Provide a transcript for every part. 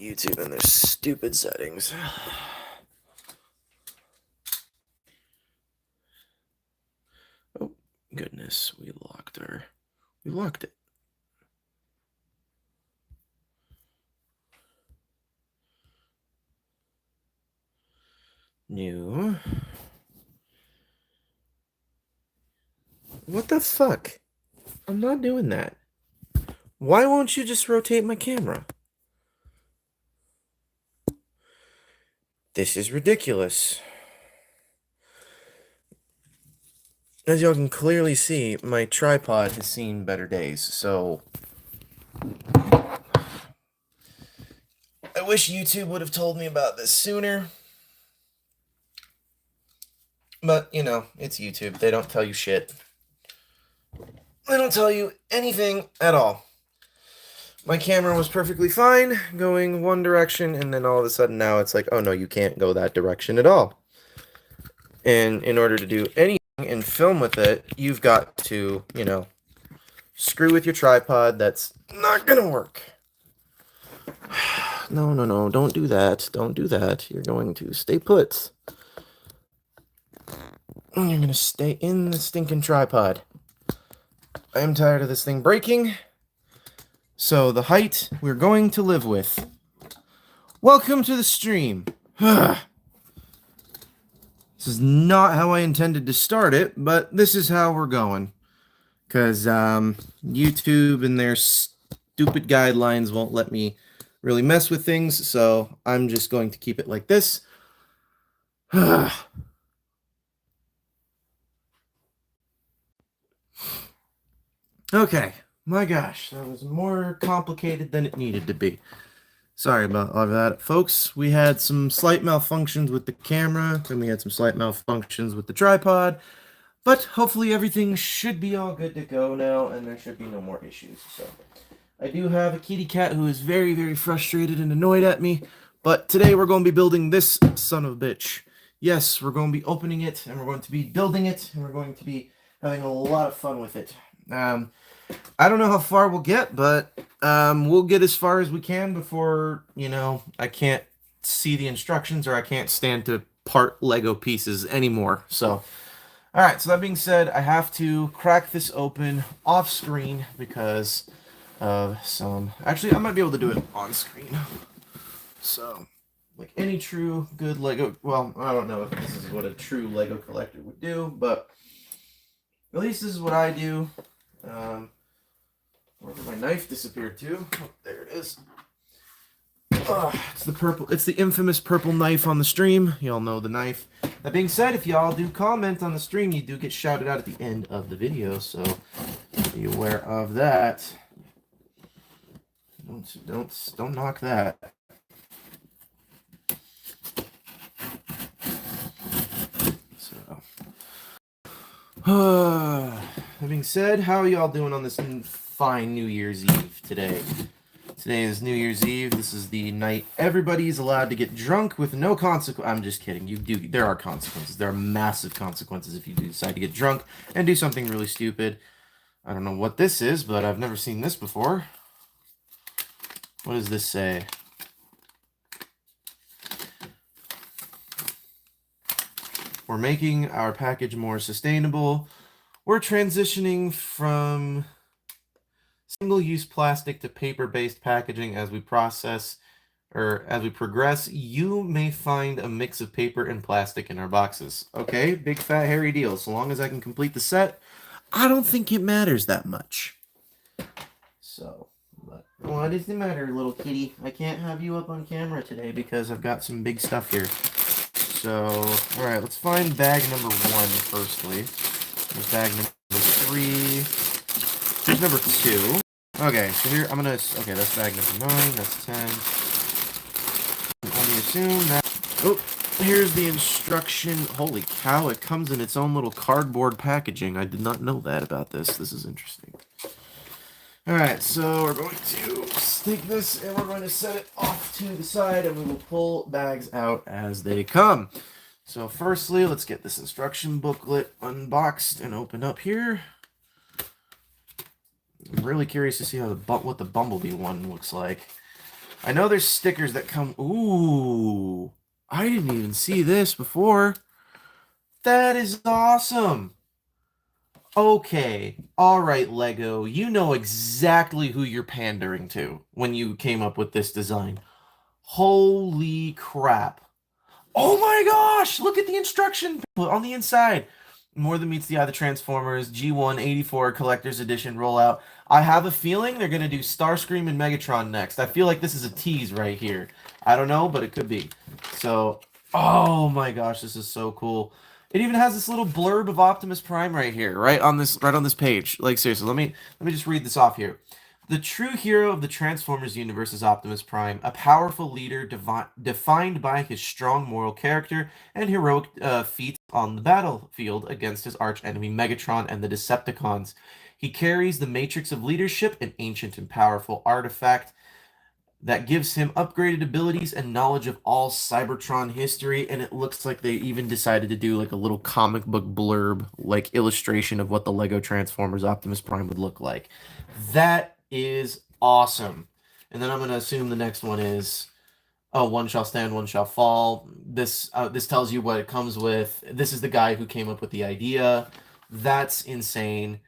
YouTube and their stupid settings. Oh, goodness, we locked it. New. What the fuck? I'm not doing that. Why won't you just rotate my camera? This is ridiculous. As y'all can clearly see, my tripod has seen better days, so I wish YouTube would have told me about this sooner. But, you know, it's YouTube. They don't tell you shit. They don't tell you anything at all. My camera was perfectly fine going one direction, and then all of a sudden now it's like, oh no, you can't go that direction at all. And in order to do anything and film with it, you've got to, you know, screw with your tripod. That's not gonna work. No, don't do that. Don't do that. You're going to stay put. You're going to stay in the stinking tripod. I am tired of this thing breaking. So the height we're going to live with. Welcome to the stream. This is not how I intended to start it, but this is how we're going. Because YouTube and their stupid guidelines won't let me really mess with things, so I'm just going to keep it like this. Okay, my gosh, that was more complicated than it needed to be. Sorry about all of that, folks. We had some slight malfunctions with the camera, and we had some slight malfunctions with the tripod, but hopefully everything should be all good to go now, and there should be no more issues. So, I do have a kitty cat who is very, very frustrated and annoyed at me, but today we're going to be building this son of a bitch. Yes, we're going to be opening it, and we're going to be building it, and we're going to be having a lot of fun with it. I don't know how far we'll get, but we'll get as far as we can before, you know, I can't see the instructions or I can't stand to part Lego pieces anymore. So, alright, so that being said, I have to crack this open off screen because of some... Actually, I might be able to do it on screen. So, like any true good Lego... Well, I don't know if this is what a true Lego collector would do, but at least this is what I do. Where did my knife disappear to? Oh, there it is. It's the purple. It's the infamous purple knife on the stream. Y'all know the knife. That being said, if y'all do comment on the stream, you do get shouted out at the end of the video, so be aware of that. Don't knock that. That being said, how are y'all doing on this fine New Year's Eve today? Today is New Year's Eve. This is the night everybody's allowed to get drunk with no consequence. I'm just kidding. There are consequences. There are massive consequences if you do decide to get drunk and do something really stupid. I don't know what this is, but I've never seen this before. What does this say? We're making our package more sustainable. We're transitioning from single-use plastic to paper-based packaging as we progress. You may find a mix of paper and plastic in our boxes. Okay, big fat hairy deal. So long as I can complete the set, I don't think it matters that much. So, but what does it matter, little kitty? I can't have you up on camera today because I've got some big stuff here. So, alright, let's find bag number 1 firstly. There's bag number 3. Here's number 2. Okay, so here, okay, that's bag number 9, that's 10. Let me assume that... Oh, here's the instruction. Holy cow, it comes in its own little cardboard packaging. I did not know that about this. This is interesting. Alright, so we're going to stick this and we're going to set it off to the side and we will pull bags out as they come. So firstly, let's get this instruction booklet unboxed and open up here. I'm really curious to see how what the Bumblebee one looks like. I know there's stickers that come. Ooh, I didn't even see this before. That is awesome. Okay, all right, Lego. You know exactly who you're pandering to when you came up with this design. Holy crap. Oh my gosh! Look at the instruction on the inside. More than meets the eye, the Transformers G1 84 Collector's Edition rollout. I have a feeling they're gonna do Starscream and Megatron next. I feel like this is a tease right here. I don't know, but it could be. So, oh my gosh, this is so cool. It even has this little blurb of Optimus Prime right here, right on this page. Like seriously, let me just read this off here. The true hero of the Transformers universe is Optimus Prime, a powerful leader defined by his strong moral character and heroic feats on the battlefield against his archenemy Megatron and the Decepticons. He carries the Matrix of Leadership, an ancient and powerful artifact that gives him upgraded abilities and knowledge of all Cybertron history, and it looks like they even decided to do like a little comic book blurb, like illustration of what the Lego Transformers Optimus Prime would look like. That is awesome. And then I'm going to assume the next one is, oh, one shall stand, one shall fall. This tells you what it comes with. This is the guy who came up with the idea. That's insane.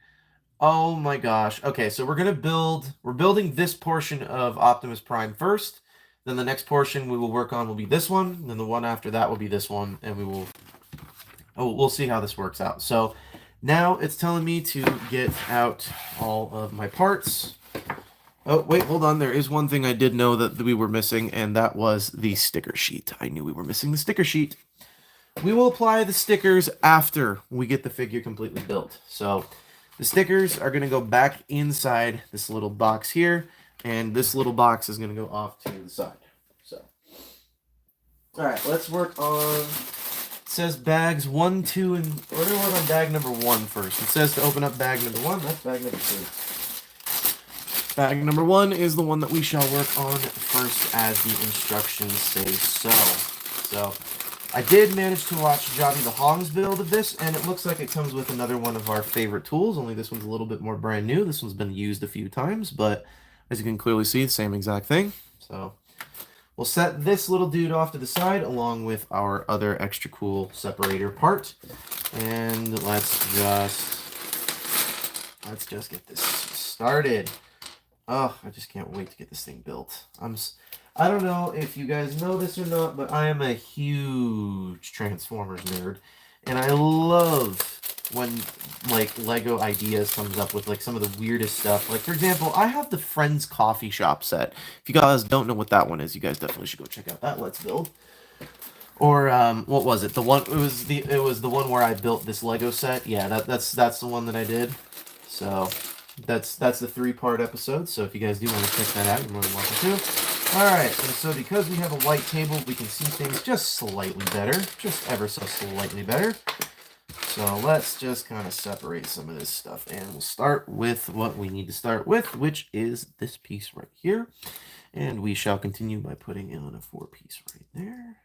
Oh my gosh. Okay, so we're building this portion of Optimus Prime first. Then the next portion we will work on will be this one. Then the one after that will be this one, and we'll see how this works out. So now it's telling me to get out all of my parts. Oh, wait, hold on. There is one thing I did know that we were missing, and that was the sticker sheet. I knew we were missing the sticker sheet. We will apply the stickers after we get the figure completely built. So the stickers are going to go back inside this little box here, and this little box is going to go off to the side. So, all right, let's work on, it says bags 1, 2, and we're going to work on bag number 1 first. It says to open up bag number 1, that's bag number 2. Bag number 1 is the one that we shall work on first as the instructions say so. So, I did manage to watch Jobby the Hong's build of this, and it looks like it comes with another one of our favorite tools, only this one's a little bit more brand new. This one's been used a few times, but as you can clearly see, the same exact thing. So we'll set this little dude off to the side along with our other extra cool separator part. And let's just get this started. Oh, I just can't wait to get this thing built. I don't know if you guys know this or not, but I am a huge Transformers nerd, and I love when like Lego Ideas comes up with like some of the weirdest stuff. Like for example, I have the Friends Coffee Shop set. If you guys don't know what that one is, you guys definitely should go check out that Let's Build. Or what was it? It was the one where I built this Lego set. Yeah, that's the one that I did. So that's the 3-part episode. So if you guys do want to check that out, you're more than welcome to. Alright, and so because we have a white table, we can see things just slightly better. Just ever so slightly better. So let's just kind of separate some of this stuff, and we'll start with what we need to start with, which is this piece right here. And we shall continue by putting in a 4-piece right there.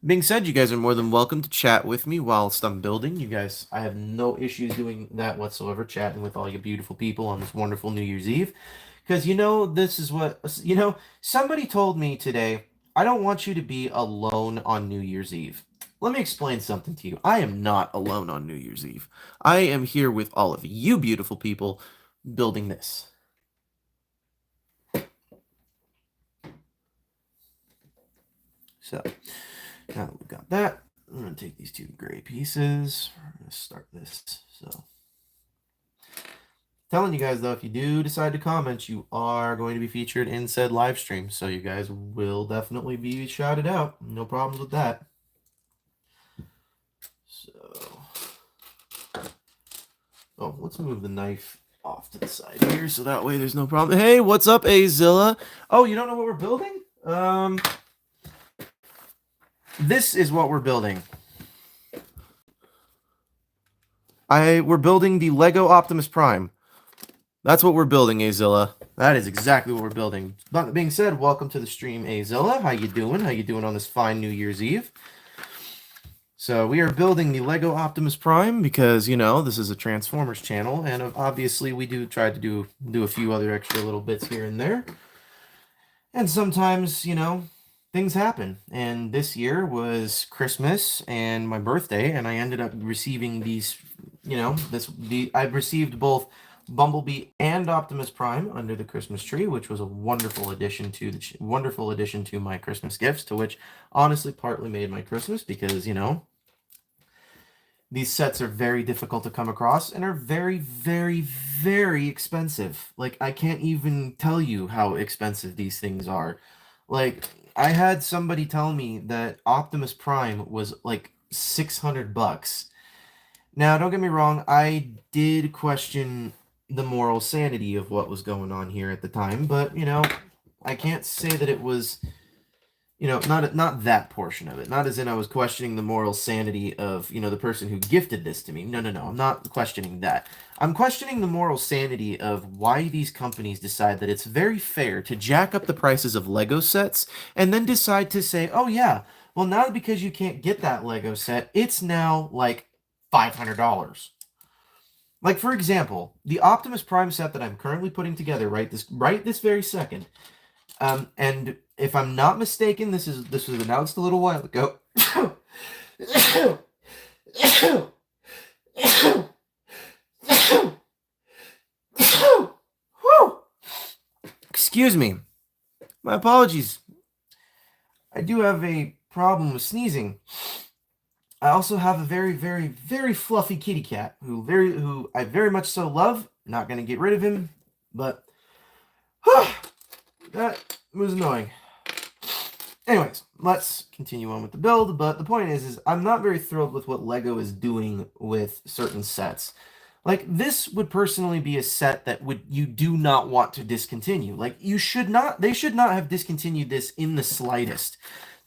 Being said, you guys are more than welcome to chat with me whilst I'm building. You guys, I have no issues doing that whatsoever, chatting with all you beautiful people on this wonderful New Year's Eve. Because, this is what, somebody told me today, I don't want you to be alone on New Year's Eve. Let me explain something to you. I am not alone on New Year's Eve. I am here with all of you beautiful people building this. So, now that we've got that, I'm going to take these 2 gray pieces. We're going to start this. So, telling you guys, though, if you do decide to comment, you are going to be featured in said live stream. So you guys will definitely be shouted out. No problems with that. So, oh, let's move the knife off to the side here so that way there's no problem. Hey, what's up, Azilla? Oh, you don't know what we're building? This is what we're building. We're building the Lego Optimus Prime. That's what we're building, Azilla. That is exactly what we're building. That being said, welcome to the stream, Azilla. How you doing? How you doing on this fine New Year's Eve? So we are building the Lego Optimus Prime because, this is a Transformers channel, and obviously we do try to do a few other extra little bits here and there. And sometimes, things happen. And this year was Christmas and my birthday, and I ended up receiving these, I've received both Bumblebee and Optimus Prime under the Christmas tree, which was a wonderful addition to wonderful addition to my Christmas gifts, to which honestly partly made my Christmas because, these sets are very difficult to come across and are very, very, very expensive. Like, I can't even tell you how expensive these things are. Like, I had somebody tell me that Optimus Prime was like 600 bucks. Now, don't get me wrong, I did question the moral sanity of what was going on here at the time, but, I can't say that it was, not that portion of it. Not as in I was questioning the moral sanity of, the person who gifted this to me. No, no, no. I'm not questioning that. I'm questioning the moral sanity of why these companies decide that it's very fair to jack up the prices of Lego sets and then decide to say, oh, yeah, well, now because you can't get that Lego set, it's now like $500. Like, for example, the Optimus Prime set that I'm currently putting together right this very second. And if I'm not mistaken, this was announced a little while ago. Excuse me. My apologies. I do have a problem with sneezing. I also have a very, very, very fluffy kitty cat who I very much so love. Not gonna get rid of him, but that was annoying. Anyways, let's continue on with the build, but the point is I'm not very thrilled with what LEGO is doing with certain sets. Like, this would personally be a set that you do not want to discontinue. Like, they should not have discontinued this in the slightest.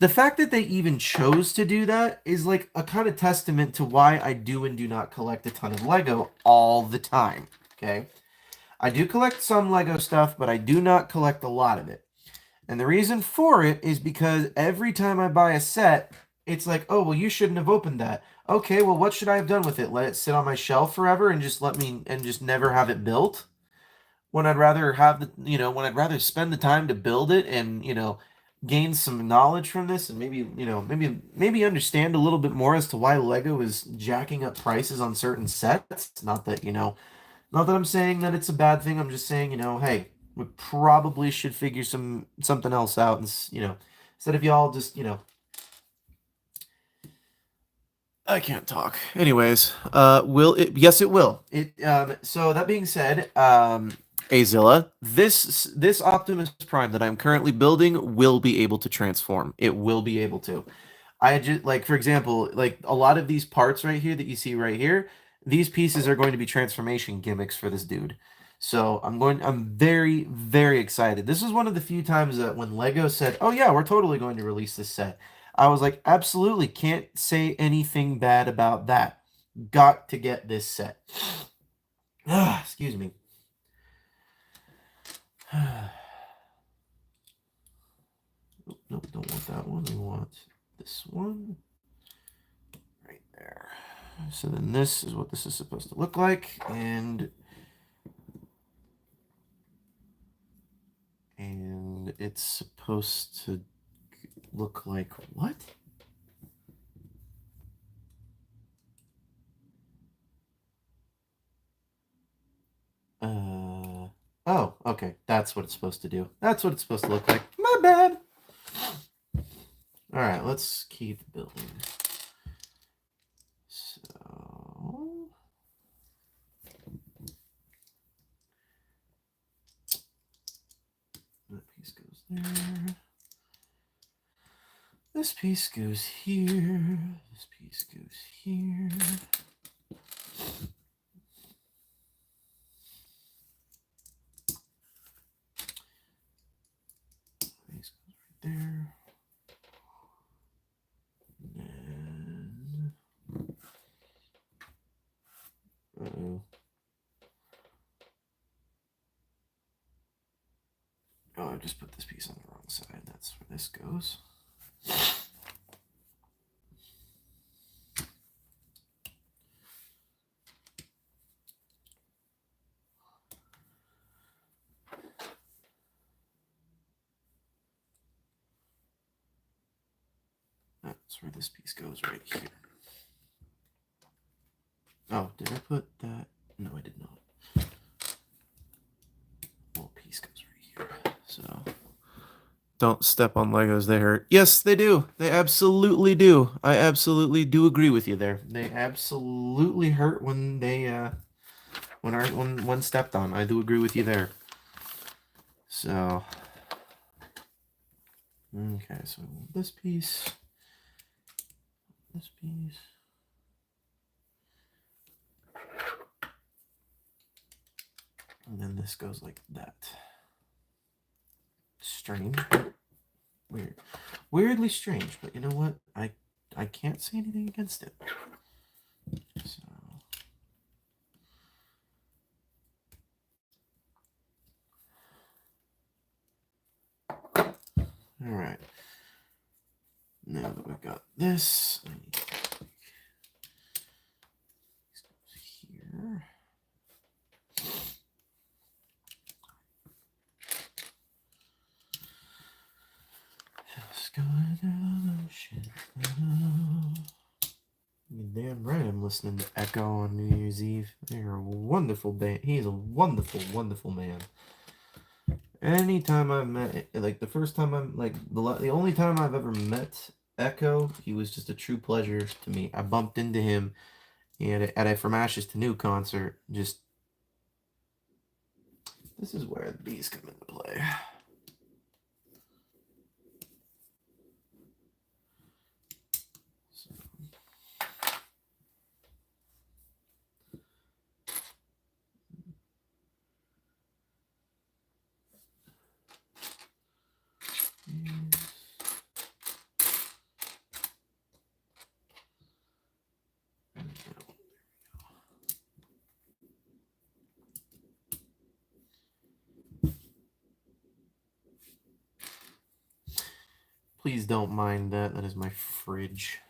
The fact that they even chose to do that is like a kind of testament to why I do and do not collect a ton of LEGO all the time, okay? I do collect some LEGO stuff, but I do not collect a lot of it. And the reason for it is because every time I buy a set, it's like, oh, well, you shouldn't have opened that. Okay, well, what should I have done with it? Let it sit on my shelf forever and just never have it built? When I'd rather when I'd rather spend the time to build it and, gain some knowledge from this and maybe understand a little bit more as to why Lego is jacking up prices on certain sets. Not that I'm saying that it's a bad thing. I'm just saying, hey, we probably should figure something else out, and instead of y'all just, I can't talk. Anyways, will it? Yes, it will. So that being said, Azilla, this Optimus Prime that I'm currently building will be able to transform. It will be able to. I just like, for example, like a lot of these parts right here that you see right here, these pieces are going to be transformation gimmicks for this dude. So I'm very, very excited. This is one of the few times that when Lego said, "Oh yeah, we're totally going to release this set," I was like, absolutely can't say anything bad about that. Got to get this set. Excuse me. Nope, don't want that one. We want this one. Right there. So then this is what this is supposed to look like, and it's supposed to look like what? Oh, okay. That's what it's supposed to do. That's what it's supposed to look like. My bad. All right, let's keep building. So that piece goes there. This piece goes here. This piece goes here. Piece goes right there. And uh-oh. Oh, I just put this piece on the wrong side. That's where this goes. That's where this piece goes, right here. Oh, did I put that? No, I did not. Little piece goes right here. So don't step on Legos, they hurt. Yes, they do. They absolutely do. I absolutely do agree with you there. They absolutely hurt when they when stepped on. I do agree with you there. So okay, so this piece, and then this goes like that. Strange. Weird. Weirdly strange, but you know what? I can't say anything against it. So alright. Now that we've got this, I need to here. Just going through the motion. You're damn right I'm listening to Echo on New Year's Eve. They're a wonderful band. He's a wonderful, wonderful man. Anytime I've met, like the first time I'm like the only time I've ever met Echo, he was just a true pleasure to me. I bumped into him at a From Ashes to New concert. Just this is where these come into play. Please don't mind that. That is my fridge.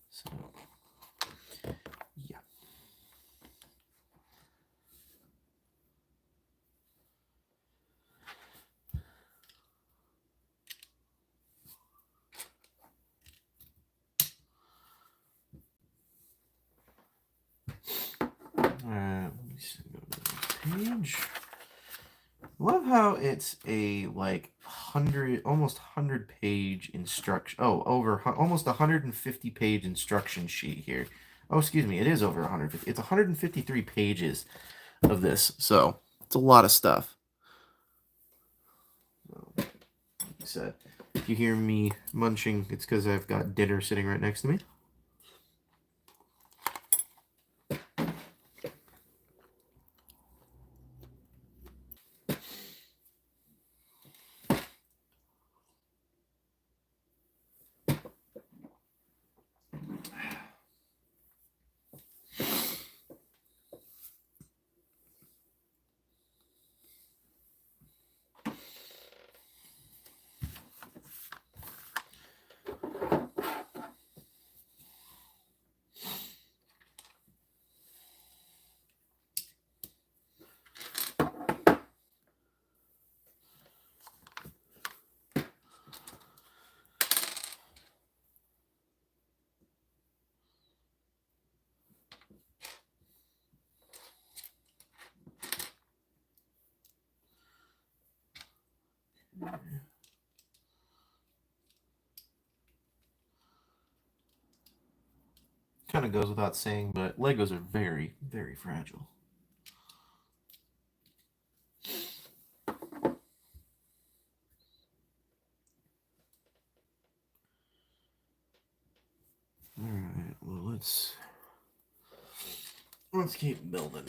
So, yeah. Alright, let me see, go to the page. Love how it's a like 100, almost 100-page instruction. Oh, over almost 150-page instruction sheet here. Oh, excuse me, it is over 150. It's 153 pages of this, so it's a lot of stuff. Like I said, if you hear me munching, it's because I've got dinner sitting right next to me. Kind of goes without saying, but Legos are very, very fragile. let's keep building.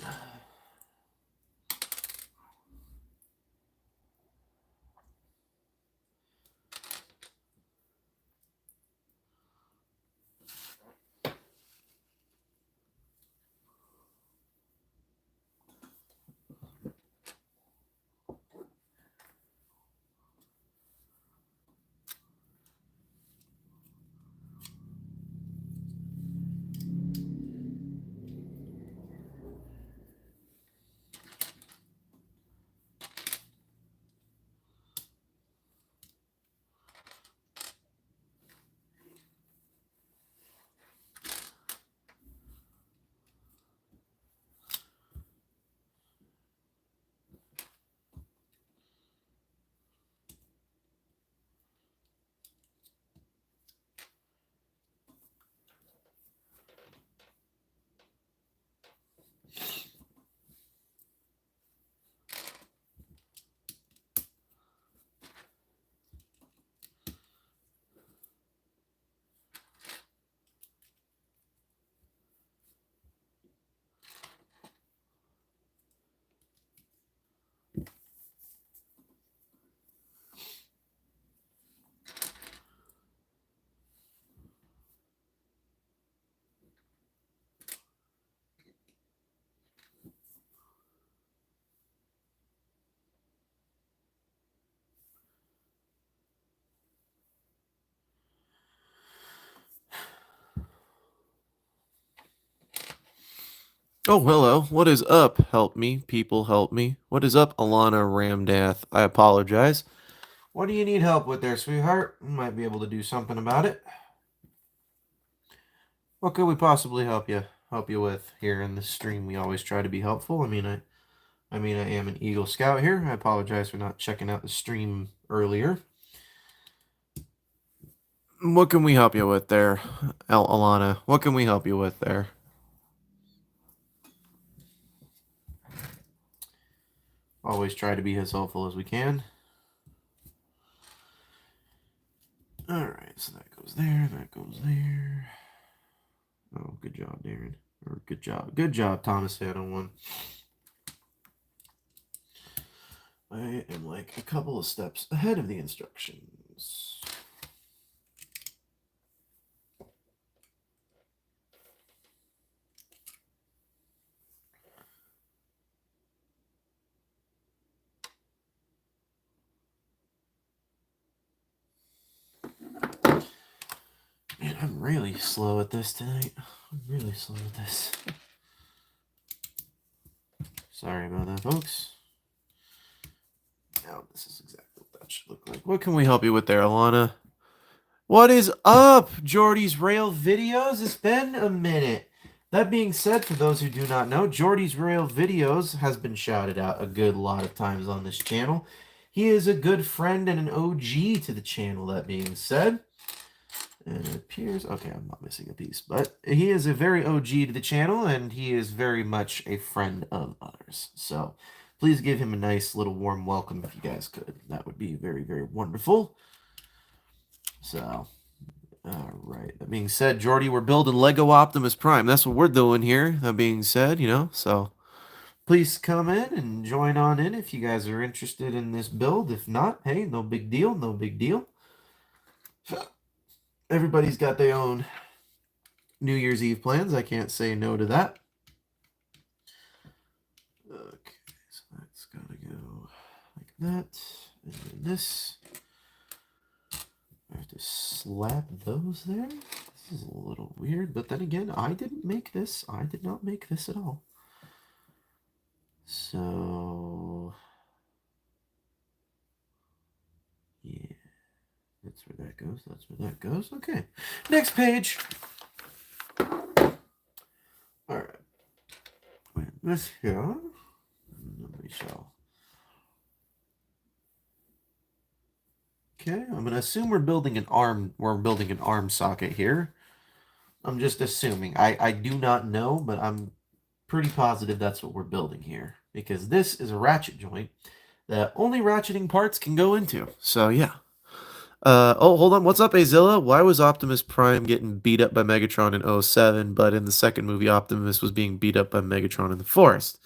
Oh, hello. What is up? Help me. People, help me. What is up, Alana Ramdath? I apologize. What do you need help with there, sweetheart? Might be able to do something about it. What could we possibly help you with here in this stream? We always try to be helpful. I am an Eagle Scout here. I apologize for not checking out the stream earlier. What can we help you with there, Alana? What can we help you with there? Always try to be as helpful as we can. Alright, so that goes there, that goes there. Oh, good job, Darren. Or good job. Good job, Thomas 1. I am like a couple of steps ahead of the instructions. Man, I'm really slow at this tonight. I'm really slow at this. Sorry about that, folks. Now, this is exactly what that should look like. What can we help you with there, Alana? What is up, Jordy's Rail Videos? It's been a minute. That being said, for those who do not know, Jordy's Rail Videos has been shouted out a good lot of times on this channel. He is a good friend and an OG to the channel, that being said. And it appears, okay, I'm not missing a piece, but he is a very OG to the channel, and he is very much a friend of ours. So please give him a nice little warm welcome if you guys could. That would be very, very wonderful. So, all right. That being said, Jordy, we're building Lego Optimus Prime. That's what we're doing here. That being said, so please come in and join on in if you guys are interested in this build. If not, hey, no big deal, no big deal. Everybody's got their own New Year's Eve plans. I can't say no to that. Okay, so that's gotta go like that. And then this. I have to slap those there. This is a little weird, but then again, I didn't make this. I did not make this at all. So, yeah. That's where that goes. That's where that goes. Okay. Next page. Alright. This here. And then we shall. Okay, I'm gonna assume we're building an arm socket here. I'm just assuming. I do not know, but I'm pretty positive that's what we're building here. Because this is a ratchet joint that only ratcheting parts can go into. So yeah. Oh, hold on. What's up, Azilla? Why was Optimus Prime getting beat up by Megatron in '07, but in the second movie, Optimus was being beat up by Megatron in the forest?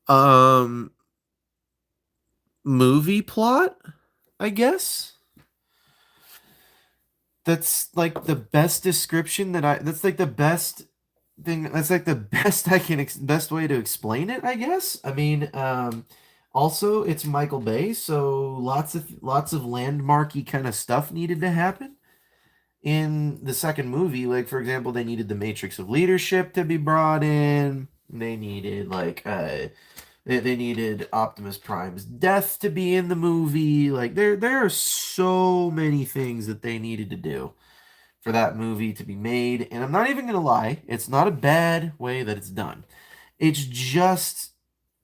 Um, movie plot, I guess. That's like the best description that's like the best thing. That's like the best best way to explain it, I guess. I mean, also it's Michael Bay, so lots of landmarky kind of stuff needed to happen in the second movie. Like, for example, they needed the Matrix of Leadership to be brought in. They needed they needed Optimus Prime's death to be in the movie. Like, there are so many things that they needed to do for that movie to be made. And I'm not even gonna lie, it's not a bad way that it's done. It's just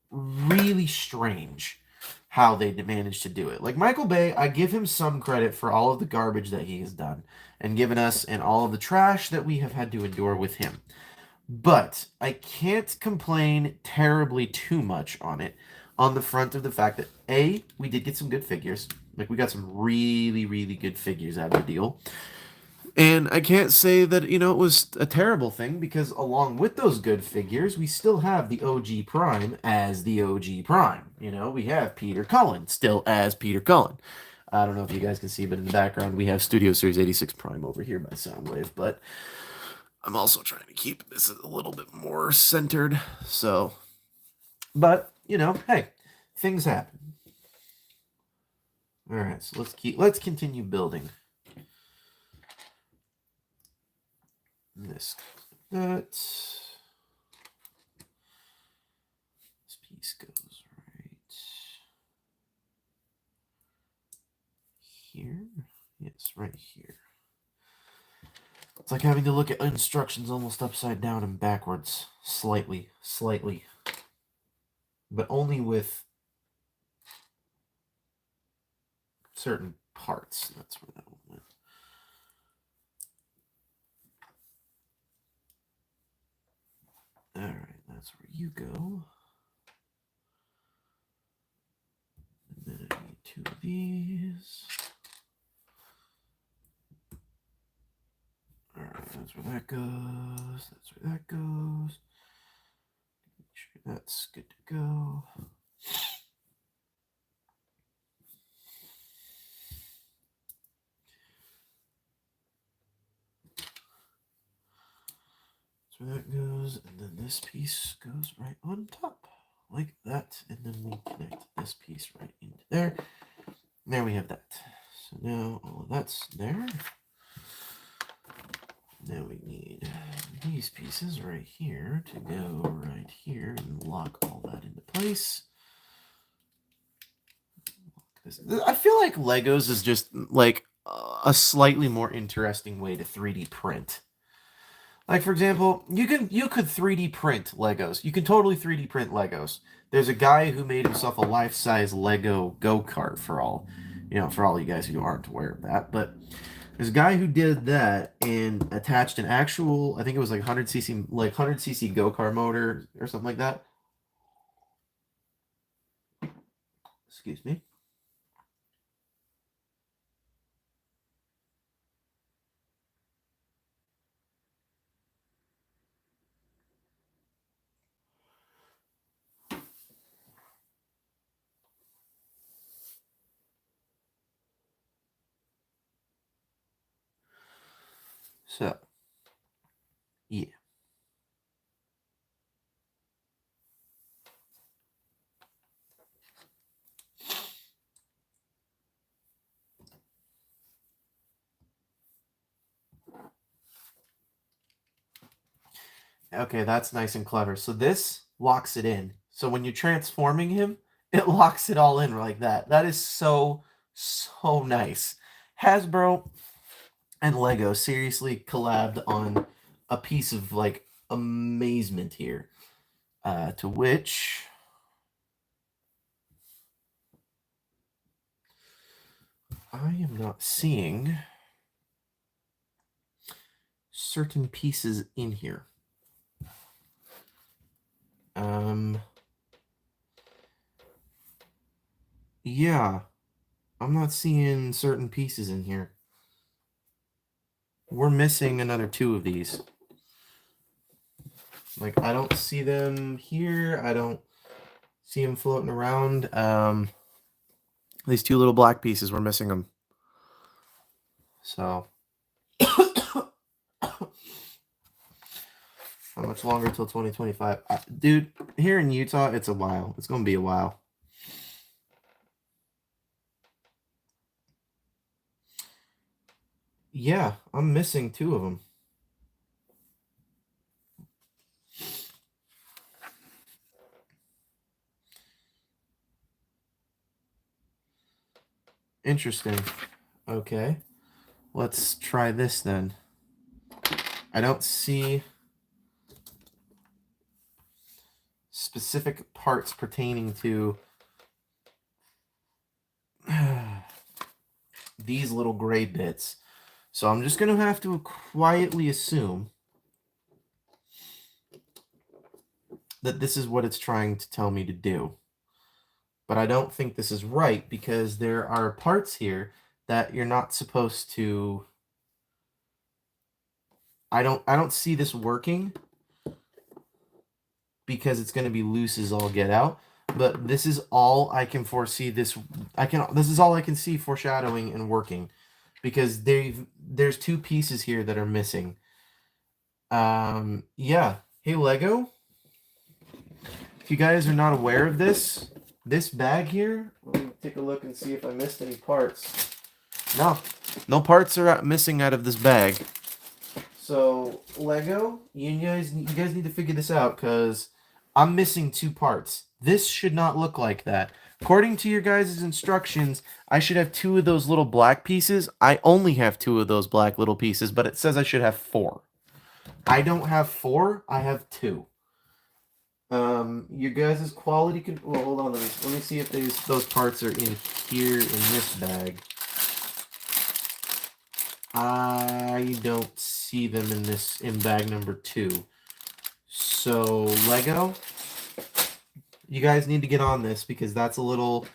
really strange how they managed to do it. Like, Michael Bay, I give him some credit for all of the garbage that he has done and given us, and all of the trash that we have had to endure with him. But I can't complain terribly too much on it, on the front of the fact that A, we did get some good figures. Like, we got some really, really good figures out of the deal. And I can't say that, it was a terrible thing, because along with those good figures, we still have the OG Prime as the OG Prime. We have Peter Cullen still as Peter Cullen. I don't know if you guys can see, but in the background, we have Studio Series 86 Prime over here by Soundwave. But I'm also trying to keep this a little bit more centered. So, but, hey, things happen. All right, so let's continue building. This that. This piece goes right here. Yes, right here. It's like having to look at instructions almost upside down and backwards. Slightly. But only with certain parts. That's where that one went. Alright, that's where you go. And then I need two of these. Alright, that's where that goes. That's where that goes. Make sure that's good to go. That's where that goes. And then this piece goes right on top. Like that. And then we connect this piece right into there. There we have that. So now all of that's there. Now we need these pieces right here to go right here and lock all that into place. I feel like Legos is just like a slightly more interesting way to 3D print. Like, for example, you could 3D print Legos. You can totally 3D print Legos. There's a guy who made himself a life-size Lego go-kart for all you guys who aren't aware of that. But there's a guy who did that and attached an actual, I think it was like 100cc go-kart motor or something like that. Excuse me. So, yeah. Okay, that's nice and clever. So this locks it in. So when you're transforming him, it locks it all in like that. That is so, so nice. Hasbro and Lego seriously collabed on a piece of like amazement here. To which I am not seeing certain pieces in here. Yeah, I'm not seeing certain pieces in here. We're missing another 2 of these. Like, I don't see them here. I don't see them floating around. These 2 little black pieces, we're missing them. So, how much longer till 2025? Dude, here in Utah, it's a while. It's going to be a while. Yeah, I'm missing 2 of them. Interesting. Okay. Let's try this then. I don't see specific parts pertaining to these little gray bits. So I'm just going to have to quietly assume that this is what it's trying to tell me to do. But I don't think this is right because there are parts here that you're not supposed to. I don't see this working because it's going to be loose as all get out. But this is all I can foresee. This is all I can see foreshadowing and working, because there's 2 pieces here that are missing. Yeah. Hey Lego, if you guys are not aware of this bag here, let me take a look and see if I missed any parts. No parts are missing out of this bag. So Lego, you guys need to figure this out, because I'm missing 2 parts. This should not look like that. According to your guys' instructions, I should have 2 of those little black pieces. I only have 2 of those black little pieces, but it says I should have 4. I don't have 4. I have 2. Your guys' quality well, hold on. Let me see if those parts are in here in this bag. I don't see them in bag number 2. So Lego, you guys need to get on this, because that's a little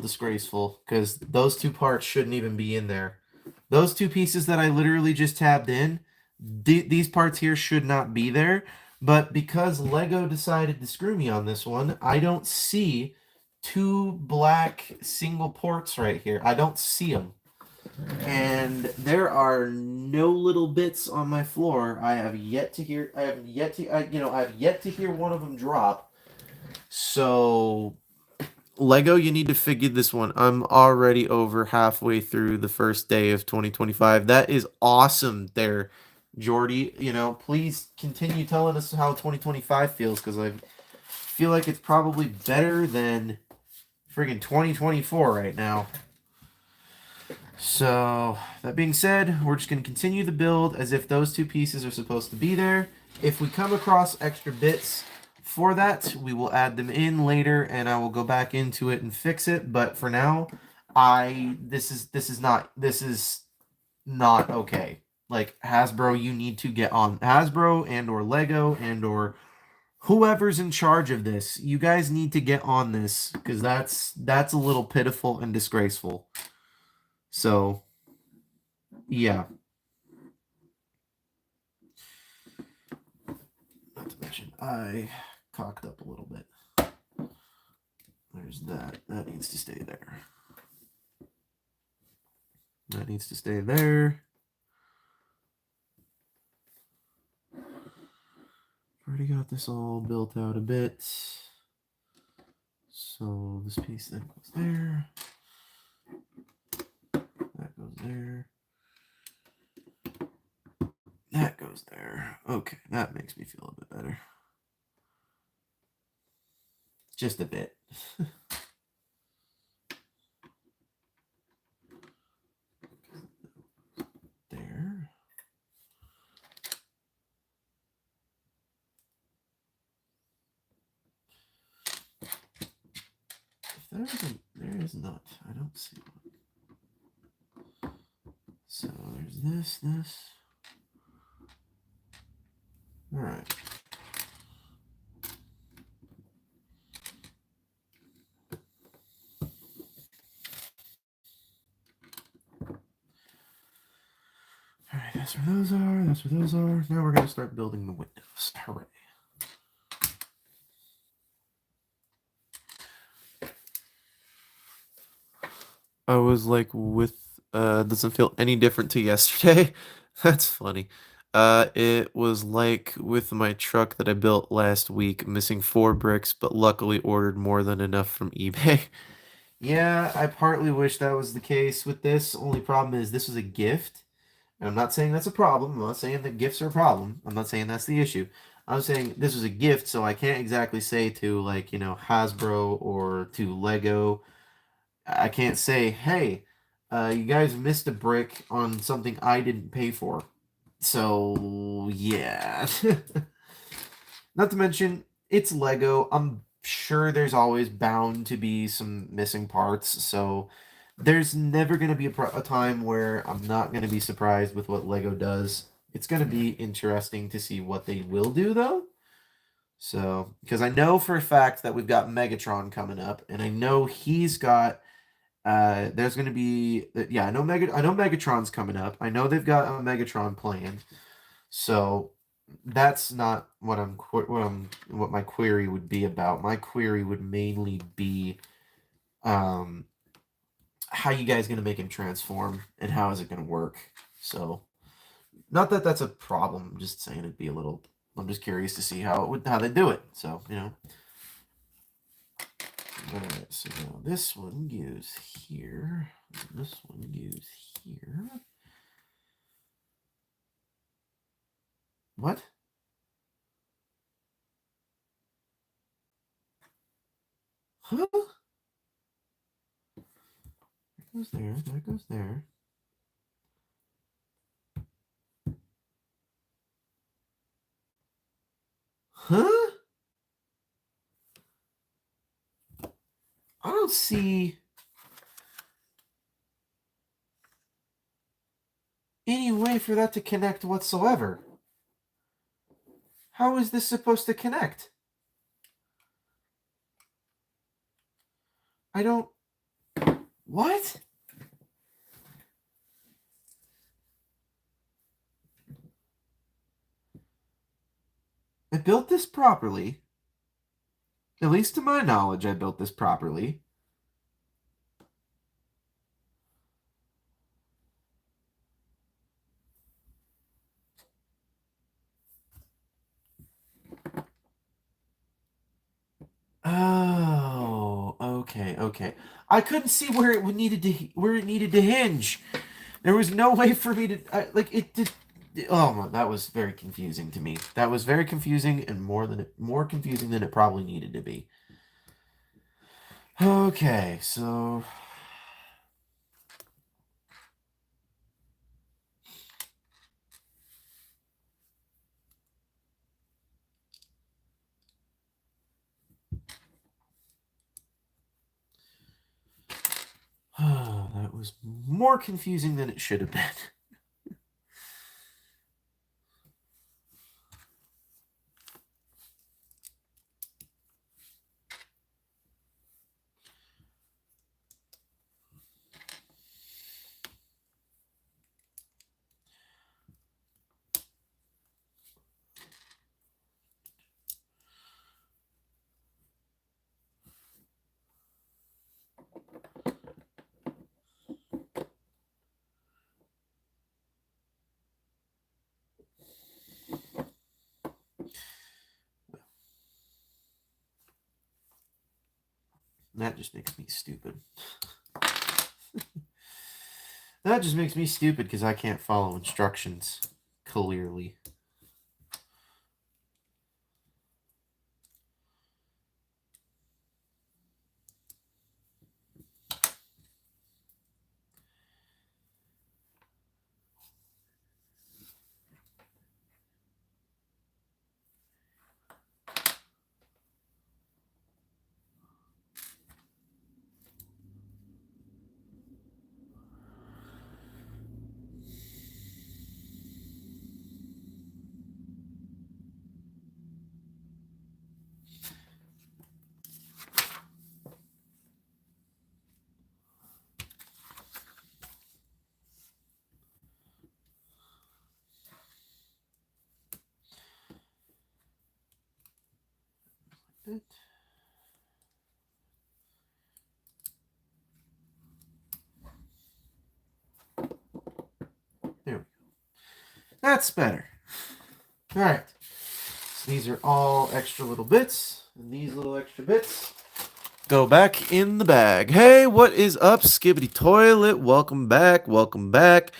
disgraceful, because those 2 parts shouldn't even be in there. Those 2 pieces that I literally just tabbed in, these parts here should not be there. But because Lego decided to screw me on this one, I don't see 2 black single ports right here. I don't see them. And there are no little bits on my floor. I have yet to hear one of them drop. So Lego, you need to figure this one. I'm already over halfway through the first day of 2025. That is awesome there, Jordy. Please continue telling us how 2025 feels, because I feel like it's probably better than friggin' 2024 right now. So, that being said, we're just going to continue the build as if those 2 pieces are supposed to be there. If we come across extra bits for that, we will add them in later, and I will go back into it and fix it. But for now, this is not okay. Like, Hasbro, you need to get on. Hasbro and or Lego and or whoever's in charge of this, you guys need to get on this, because that's a little pitiful and disgraceful. So, yeah. Not to mention, I cocked up a little bit. There's that. That needs to stay there. That needs to stay there. Already got this all built out a bit. So this piece then goes there. That goes there. That goes there. Okay, that makes me feel a bit better. Just a bit. There. There is not. I don't see one. So there's this. Alright. That's where those are. That's where those are. Now we're gonna start building the windows. Hooray! I was like with doesn't feel any different to yesterday. That's funny. It was like with my truck that I built last week, missing 4 bricks, but luckily ordered more than enough from eBay. Yeah, I partly wish that was the case with this. Only problem is this was a gift. And I'm not saying that's a problem. I'm not saying that gifts are a problem. I'm not saying that's the issue. I'm saying this was a gift, so I can't exactly say to like, Hasbro or to Lego. I can't say, hey, you guys missed a brick on something I didn't pay for. So, yeah. Not to mention, it's Lego. I'm sure there's always bound to be some missing parts. So, there's never going to be a time where I'm not going to be surprised with what Lego does. It's going to be interesting to see what they will do, though. So, because I know for a fact that we've got Megatron coming up, and I know he's got there's going to be yeah, I know Megatron's coming up. I know they've got a Megatron planned. So that's not what my query would be about. My query would mainly be um how you guys going to make him transform and how is it going to work. So not that that's a problem. I'm just saying it'd be a little. I'm just curious to see how they do it. So Alright, so now this one goes here. This one goes here. What? Huh? That goes there. That goes there. Huh? I don't see any way for that to connect whatsoever. How is this supposed to connect? I don't. What? I built this properly. At least to my knowledge, I built this properly. Oh, okay, okay. I couldn't see where it needed to hinge. There was no way for me to like it did. Oh, that was very confusing to me. That was very confusing and more confusing than it probably needed to be. Okay, so that was more confusing than it should have been. That just makes me stupid. That just makes me stupid because I can't follow instructions clearly. bit. There we go. That's better. All right. So these are all extra little bits, and these little extra bits go back in the bag. Hey, what is up, Skibbity Toilet? Welcome back. Welcome back.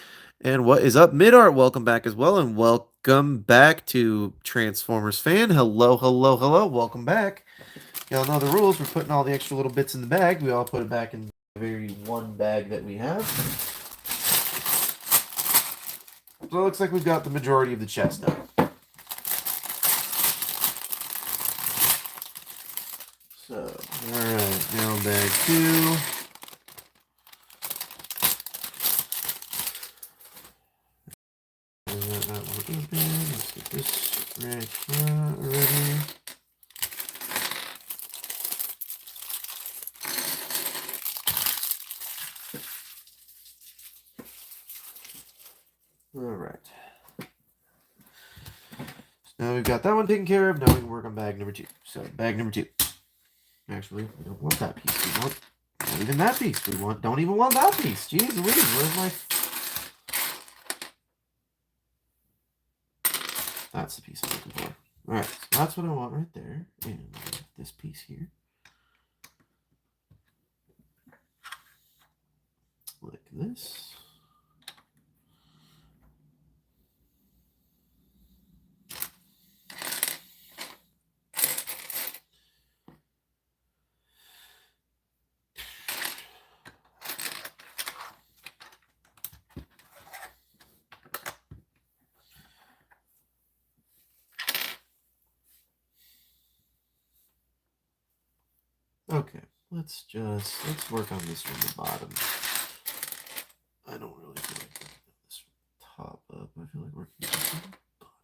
And what is up, Mid-Art? Welcome back as well. And welcome back to Transformers fan. Hello, hello, hello. Welcome back. Y'all know the rules. We're putting all the extra little bits in the bag. We all put it back in the very one bag that we have. So it looks like we've got the majority of the chest now. So, alright, now bag 2. That one open. Let's get this right here already. Alright. So now we've got that one taken care of. Now we can work on bag number 2. So, bag number 2. Actually, we don't want that piece. We want not even that piece. We don't even want that piece. Jeez Louise, where's my... That's the piece I'm looking for. Alright, so that's what I want right there. And this piece here. Like this. Okay, let's work on this from the bottom. I don't really feel like working on this from the top up. I feel like working on this from the bottom up.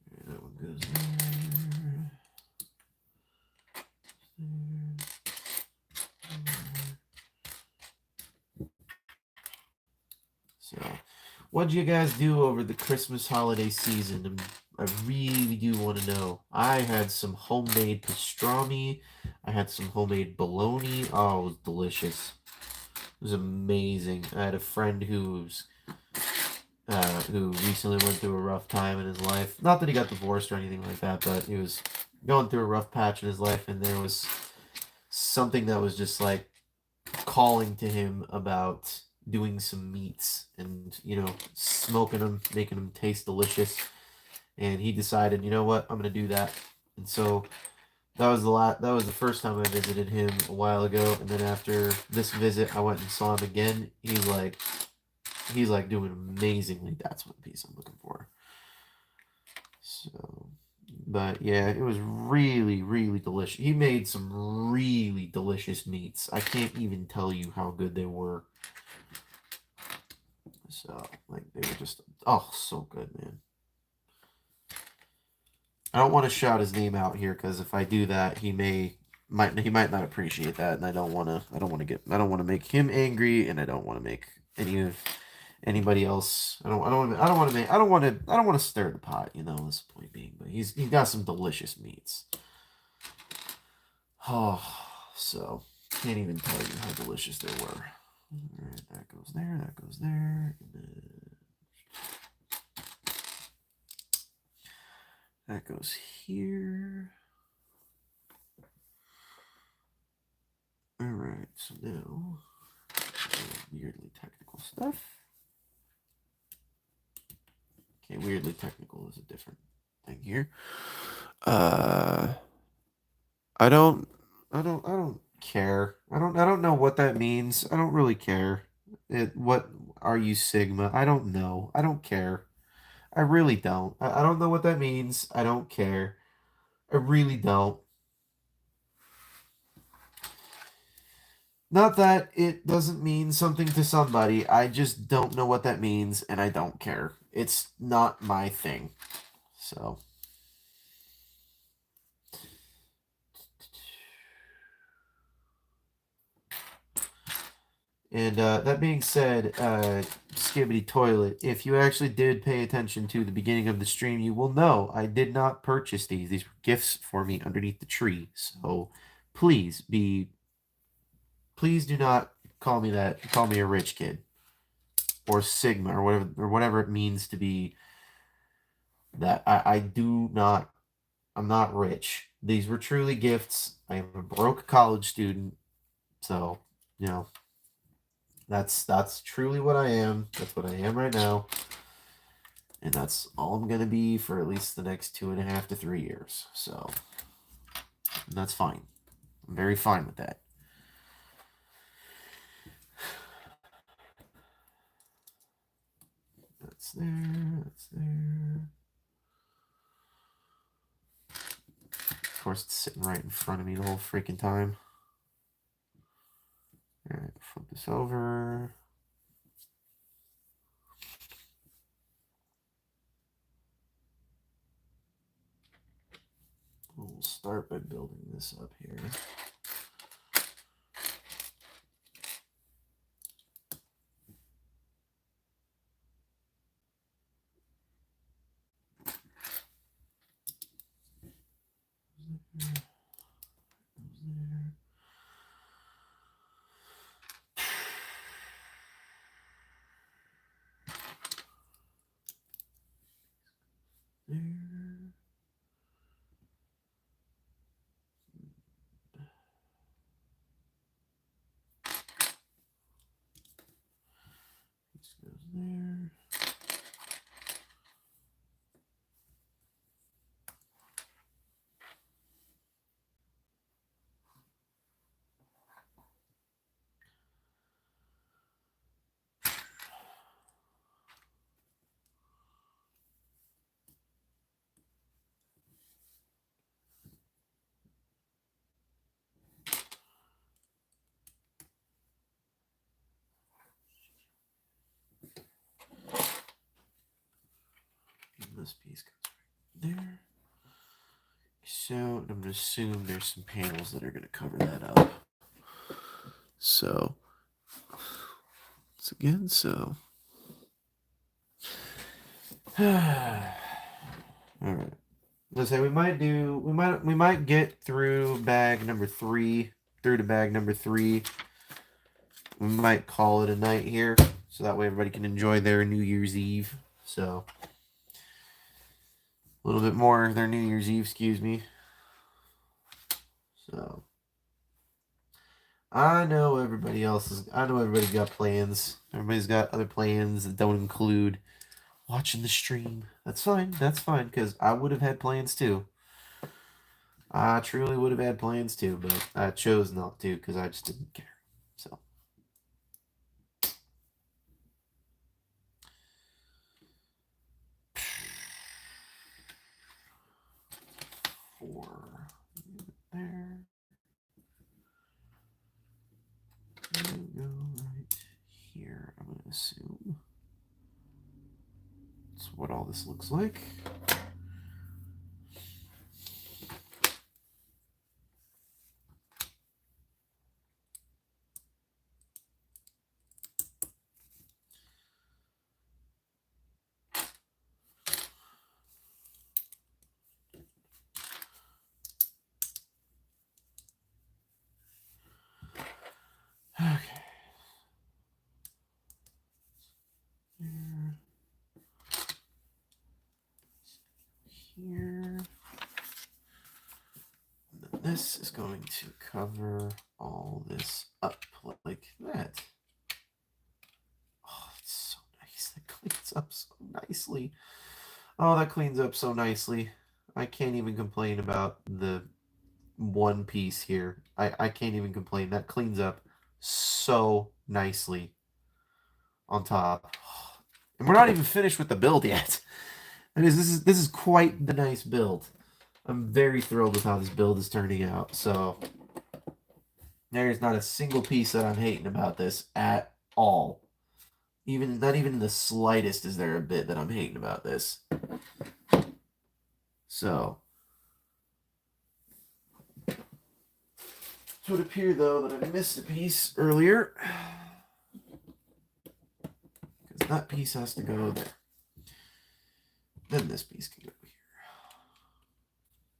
Okay, that one goes there. So, what'd you guys do over the Christmas holiday season? I really do want to know. I had some homemade pastrami. I had some homemade bologna. Oh, it was delicious. It was amazing. I had a friend who recently went through a rough time in his life. Not that he got divorced or anything like that, but he was going through a rough patch in his life, and there was something that was just like calling to him about doing some meats and, smoking them, making them taste delicious. And he decided, you know what, I'm gonna do that. And so that was the first time I visited him a while ago. And then after this visit, I went and saw him again. He's like doing amazingly. That's what piece I'm looking for. So, but yeah, it was really, really delicious. He made some really delicious meats. I can't even tell you how good they were. So, like, they were just, oh, so good, man. I don't want to shout his name out here because if I do that, he might not appreciate that, and I don't want to make him angry, and I don't want to make anybody else. I don't want to stir the pot. That's the point being. But he's got some delicious meats. Oh, so can't even tell you how delicious they were. All right, that goes there. That goes there. And then that goes here. All right, so now weirdly technical stuff. Okay, weirdly technical is a different thing here. I don't care. I don't know what that means. I don't really care. What are you, Sigma? I don't know. I don't care. I really don't. I don't know what that means. I don't care. I really don't. Not that it doesn't mean something to somebody. I just don't know what that means, and I don't care. It's not my thing. So. And that being said, Skibbity Toilet, if you actually did pay attention to the beginning of the stream, you will know I did not purchase these. These were gifts for me underneath the tree. So please please do not call me that. Call me a rich kid or Sigma or whatever it means to be that. I do not. I'm not rich. These were truly gifts. I am a broke college student, so you know that's truly what I am. That's what I am right now, and that's all I'm gonna be for at least the next 2.5 to 3 years. So that's fine. I'm very fine with that. That's there. That's there. Of course, it's sitting right in front of me the whole freaking time. All right, flip this over. We'll start by building this up here. There. This goes there. This piece goes right there. So I'm going to assume there's some panels that are going to cover that up. So once again, so all right. Let's say we might get through bag number 3, through to bag number 3. We might call it a night here, so that way everybody can enjoy their New Year's Eve. So a little bit more of their New Year's Eve, excuse me. So I know everybody got plans. Everybody's got other plans that don't include watching the stream. That's fine. That's fine, because I would have had plans too. I truly would have had plans too, but I chose not to because I just didn't care. So. Four there. You go right here, I'm going to assume. That's what all this looks like. Okay. Here. This is going to cover all this up like that. Oh, it's so nice. That cleans up so nicely. Oh, that cleans up so nicely. I can't even complain about the one piece here. I can't even complain. That cleans up so nicely on top. And we're not even finished with the build yet. This is quite the nice build. I'm very thrilled with how this build is turning out. So there's not a single piece that I'm hating about this at all. Not even the slightest is there a bit that I'm hating about this. So it would appear though that I missed a piece earlier. that piece has to go there. Then this piece can go here.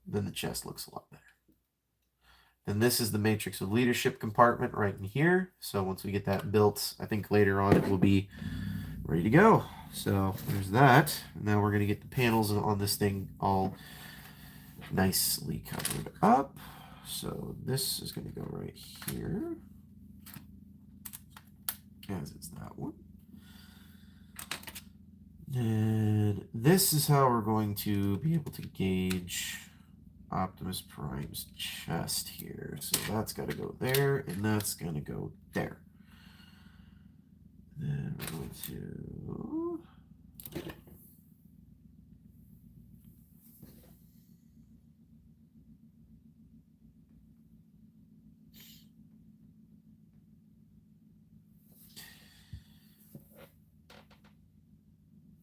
Then the chest looks a lot better. And this is the matrix of leadership compartment right in here. So once we get that built, I think later on it will be ready to go. So there's that. Now we're going to get the panels on this thing all nicely covered up. So this is going to go right here, as is that one. And this is how we're going to be able to gauge Optimus Prime's chest here. So that's got to go there, and that's going to go there. Then we're going to...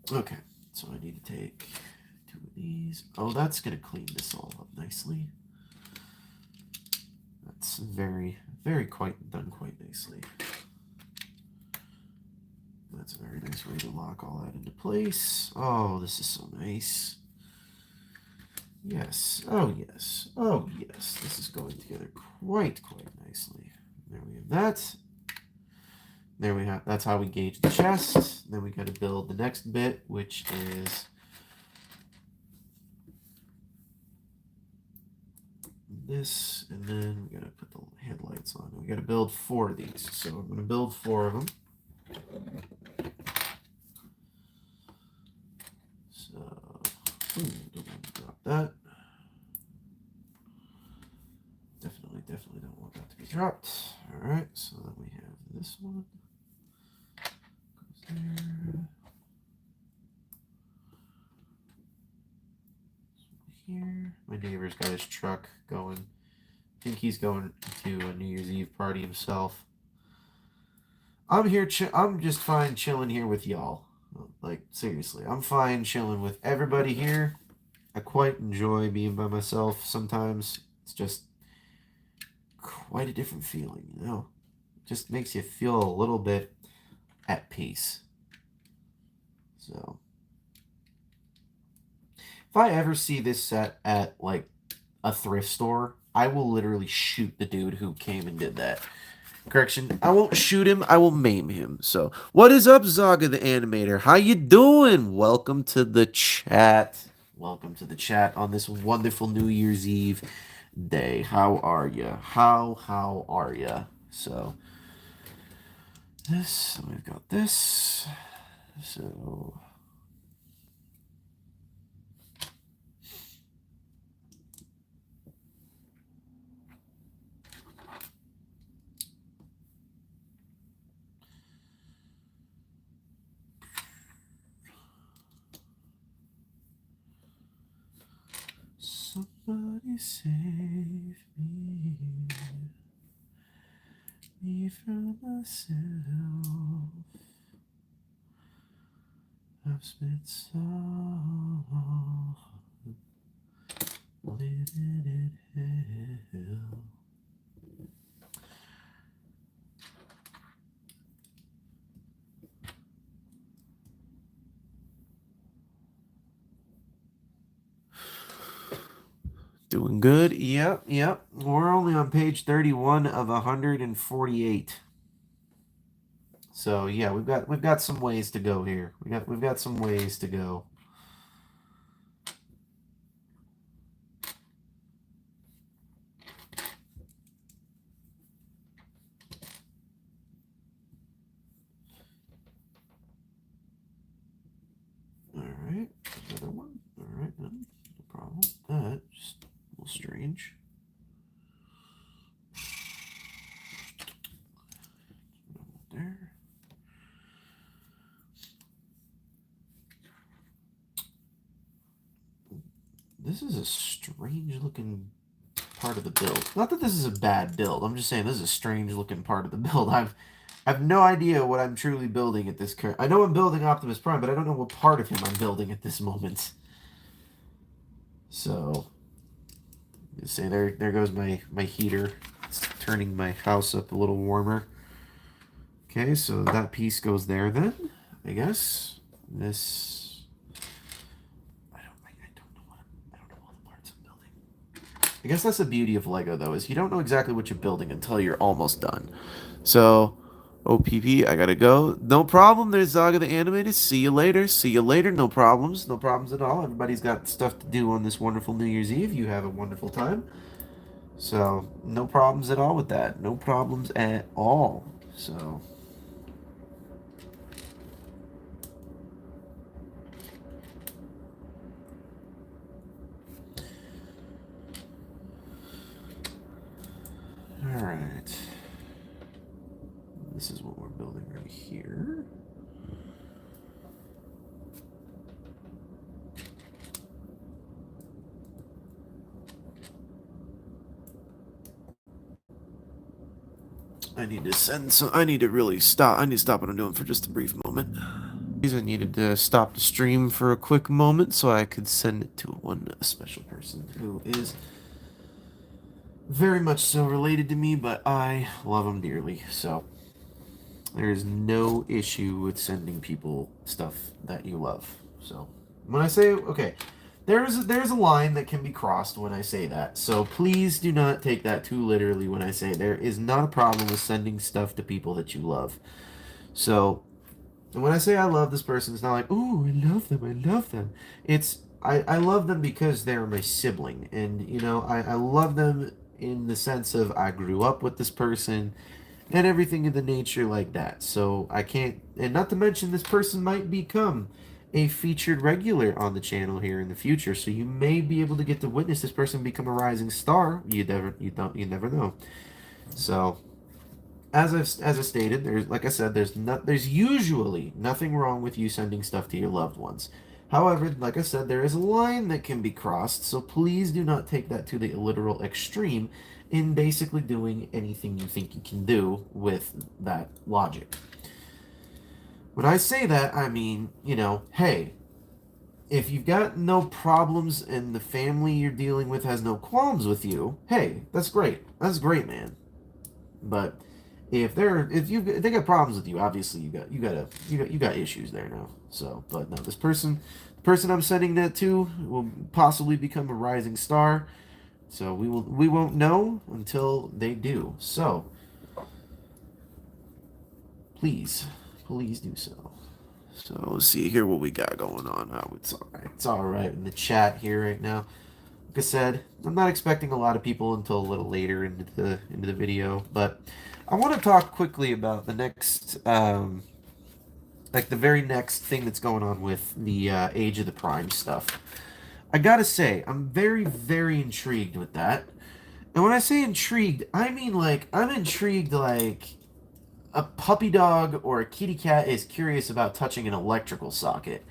Okay, so I need to take 2 of these. Oh, that's going to clean this all up nicely. That's very done quite nicely. That's a very nice way to lock all that into place. Oh, this is so nice. Yes. Oh, yes. Oh, yes. This is going together quite nicely. There we have that. There we have. That's how we gauge the chest. Then we got to build the next bit, which is this, and then we got to put the headlights on. We got to build 4 of these. So I'm going to build 4 of them. So, don't want to drop that. Definitely don't want that to be dropped. All right, so then we have this one. Goes there. Here. My neighbor's got his truck going. I think he's going to a New Year's Eve party himself. I'm here. I'm just fine chilling here with y'all. Like, seriously, I'm fine chilling with everybody here. I quite enjoy being by myself sometimes. It's just quite a different feeling, you know? It just makes you feel a little bit at peace. So, if I ever see this set at, like, a thrift store, I will literally shoot the dude who came and did that. Correction, I won't shoot him, I will maim him. So, what is up, Zaga the Animator? How you doing? Welcome to the chat. Welcome to the chat on this wonderful New Year's Eve day. How are you? How are you? So, this, we've got this. So... Somebody save me from myself. I've spent so long living in hell. Doing good. Yep. We're only on page 31 of 148. So yeah, we've got some ways to go here. We've got some ways to go. All right, another one. All right, then, no problem. That just a little strange. There. This is a strange looking part of the build. Not that this is a bad build. I'm just saying this is a strange looking part of the build. I have no idea what I'm truly building at this current. I know I'm building Optimus Prime, but I don't know what part of him I'm building at this moment. So, say there goes my heater. It's turning my house up a little warmer. Okay, so that piece goes there then. I guess this. I don't know what I don't know all the parts I'm building. I guess that's the beauty of Lego, though, is you don't know exactly what you're building until you're almost done. So, OPP, I gotta go. No problem. There's Zaga the Animated. See you later. See you later. No problems. No problems at all. Everybody's got stuff to do on this wonderful New Year's Eve. You have a wonderful time. So, no problems at all with that. No problems at all. So. Alright. This is what we're building right here. I need to send some. I need to really stop. I need to stop what I'm doing for just a brief moment. I needed to stop the stream for a quick moment so I could send it to one special person who is very much so related to me, but I love him dearly. So there is no issue with sending people stuff that you love. So when I say okay, there's a line that can be crossed when I say that. So please do not take that too literally when I say there is not a problem with sending stuff to people that you love. So when I say I love this person, it's not like, oh, I love them, I love them. It's I love them because they're my sibling. And, you know, I love them in the sense of I grew up with this person and everything of the nature like that. So I can't, and not to mention this person might become a featured regular on the channel here in the future. So you may be able to get to witness this person become a rising star. You never know. So as I stated, there's like I said, there's usually nothing wrong with you sending stuff to your loved ones. However, like I said, there is a line that can be crossed, so please do not take that to the literal extreme in basically doing anything you think you can do with that logic. When I say that, I mean, you know, hey, if you've got no problems and the family you're dealing with has no qualms with you, hey, that's great. That's great, man. But if they got problems with you, obviously you got issues there now. So, but no, the person I'm sending that to will possibly become a rising star. So we won't know until they do. So please do so. So let's see here what we got going on. Oh, it's all right. It's all right in the chat here right now. Like I said, I'm not expecting a lot of people until a little later into the video, but I want to talk quickly about the next, like the very next thing that's going on with the Age of the Prime stuff. I gotta say, I'm very intrigued with that. And when I say intrigued, I mean like I'm intrigued like a puppy dog or a kitty cat is curious about touching an electrical socket.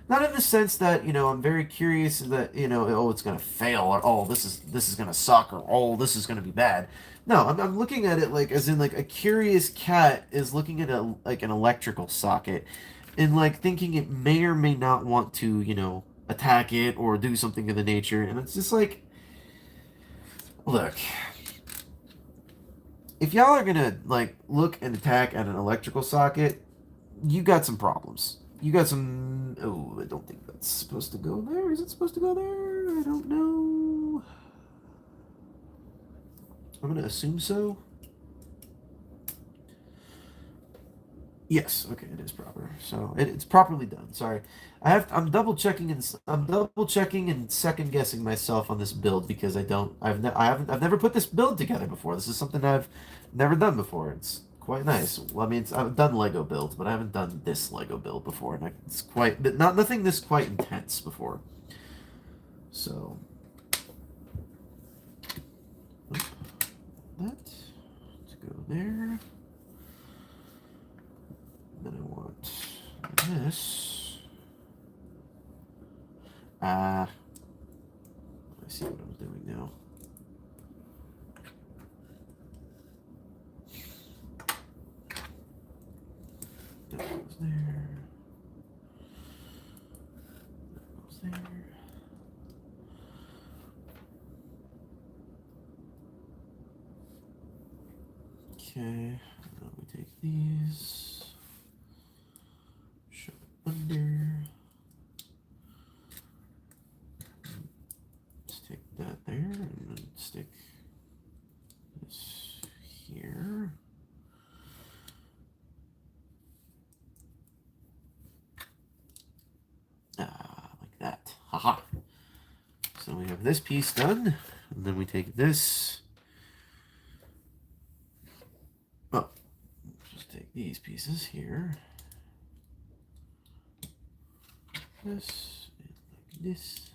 Not in the sense that, you know, I'm very curious that, you know, oh, it's going to fail, or oh, this is going to suck, or oh, this is going to be bad. No, I'm looking at it like as in like a curious cat is looking at a like an electrical socket and like thinking it may or may not want to, you know, attack it or do something of the nature. And it's just like, look, if y'all are going to like look and attack at an electrical socket, you got some problems. You got some. Oh, I don't think that's supposed to go there. Is it supposed to go there? I don't know. I'm gonna assume so. Yes. Okay, it is proper. So it's properly done. Sorry, I'm double checking and second guessing myself on this build because I've never put this build together before. This is something I've never done before. It's quite nice. Well, I mean, I've done Lego builds, but I haven't done this Lego build before, and it's quite nothing this quite intense before. So that to go there. Then I want this. I see what I'm doing now. That goes there. That goes there. Okay. Now we take these. have this piece done, and then we take this. Oh, just take these pieces here. This and like this.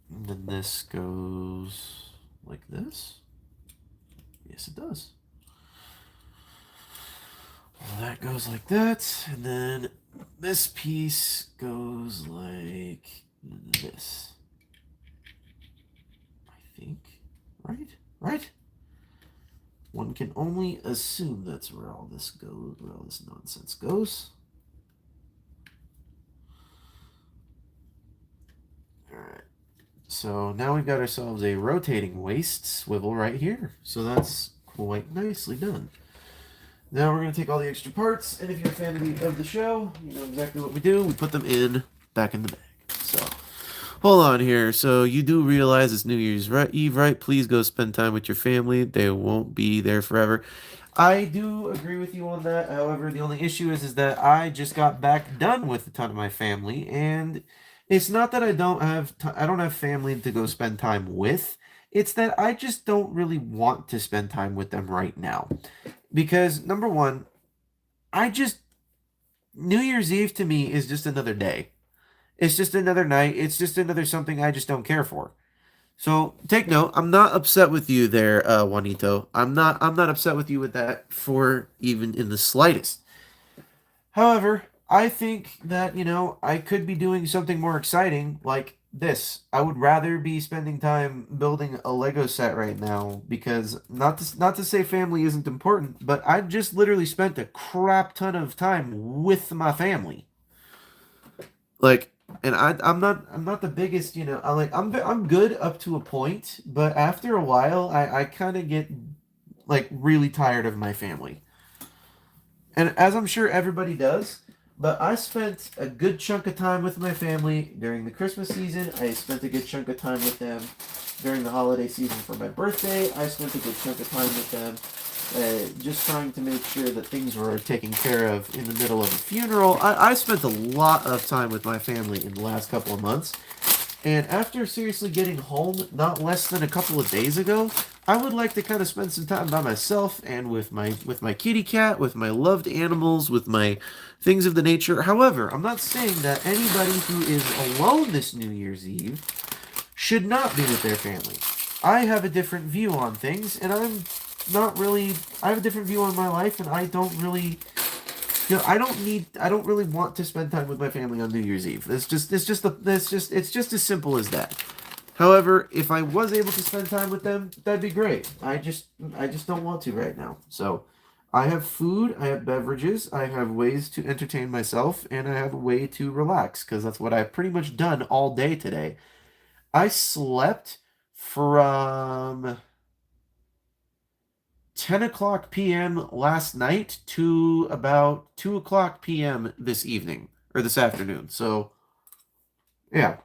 And then this goes like this. Yes, it does. Well, that goes like that, and then this piece goes like this. I think, right? Right? One can only assume that's where all this goes, where all this nonsense goes. All right. So now we've got ourselves a rotating waist swivel right here. So that's quite nicely done. Now we're going to take all the extra parts, and if you're a fan of the show, you know exactly what we do. We put them back in the bag. So, hold on here. So you do realize it's New Year's Eve, right? Please go spend time with your family. They won't be there forever. I do agree with you on that. However, the only issue is that I just got back done with a ton of my family, and it's not that I don't have family to go spend time with. It's that I just don't really want to spend time with them right now. Because number one, I just New Year's Eve to me is just another day. It's just another night. It's just another something I just don't care for. So take note. I'm not upset with you there, Juanito. I'm not upset with you with that for even in the slightest. However, I think that, I could be doing something more exciting like this. I would rather be spending time building a Lego set right now because not to say family isn't important, but I just literally spent a crap ton of time with my family. Like, and I'm not the biggest, I'm good up to a point, but after a while I kind of get like really tired of my family. And as I'm sure everybody does, but I spent a good chunk of time with my family during the Christmas season. I spent a good chunk of time with them during the holiday season for my birthday. I spent a good chunk of time with them just trying to make sure that things were taken care of in the middle of a funeral. I spent a lot of time with my family in the last couple of months. And after seriously getting home not less than a couple of days ago, I would like to kind of spend some time by myself and with my kitty cat, with my loved animals, with my things of the nature. However, I'm not saying that anybody who is alone this New Year's Eve should not be with their family. I have a different view on things, and I have a different view on my life, and I don't really I don't really want to spend time with my family on New Year's Eve. It's just as simple as that. However, if I was able to spend time with them, that'd be great. I just don't want to right now. So, I have food, I have beverages, I have ways to entertain myself, and I have a way to relax because that's what I've pretty much done all day today. I slept from 10 o'clock p.m. last night to about 2 o'clock p.m. this evening or this afternoon. So, yeah.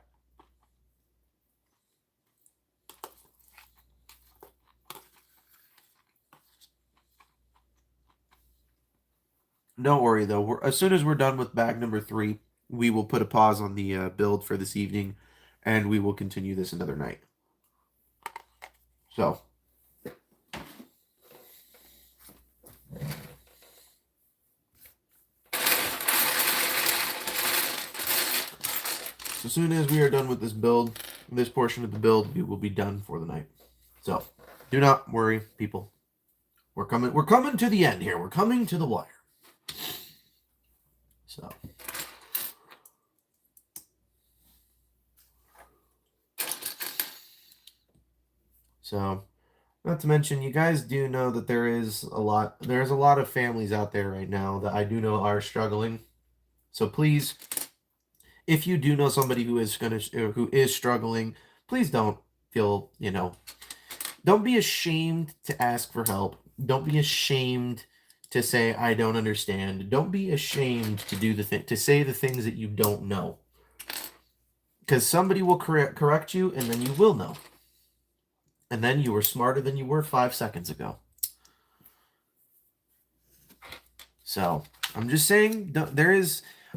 Don't worry though. As soon as we're done with bag number 3, we will put a pause on the build for this evening, and we will continue this another night. So, as soon as we are done with this build, this portion of the build, we will be done for the night. So, do not worry, people. We're coming to the end here. We're coming to the wire. So, not to mention, you guys do know that there's a lot of families out there right now that I do know are struggling. So please, if you do know somebody who is struggling, please don't feel, don't be ashamed to ask for help. Don't be ashamed to say I don't understand. Don't be ashamed to to say the things that you don't know. Because somebody will correct you, and then you will know. And then you were smarter than you were 5 seconds ago. So, I'm just saying,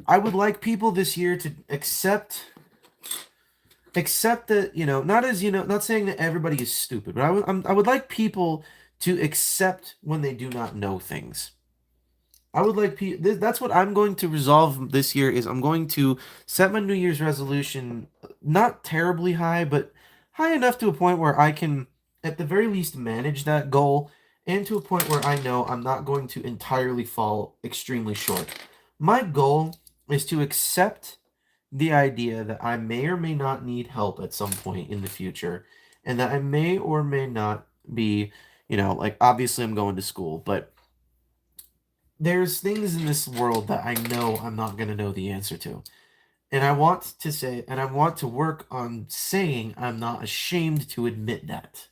I would like people this year to accept accept that, not as, not saying that everybody is stupid, but I would like people to accept when they do not know things. I would like people, that's what I'm going to resolve this year is I'm going to set my New Year's resolution not terribly high, but high enough to a point where I can at the very least manage that goal and to a point where I know I'm not going to entirely fall extremely short. My goal is to accept the idea that I may or may not need help at some point in the future and that I may or may not be, like obviously I'm going to school, but there's things in this world that I know I'm not going to know the answer to. And I want to say, and I want to work on saying I'm not ashamed to admit that.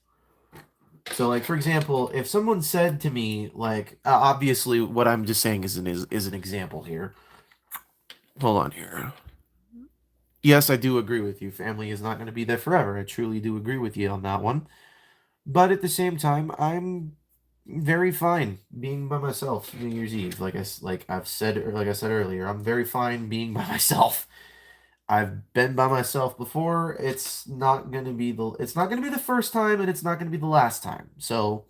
So, like, for example, if someone said to me, like, obviously what I'm just saying is an example here. Hold on here. Yes, I do agree with you. Family is not going to be there forever. I truly do agree with you on that one. But at the same time, I'm very fine being by myself New Year's Eve. Like I said earlier, I'm very fine being by myself. I've been by myself before. It's not gonna be the first time and it's not gonna be the last time. So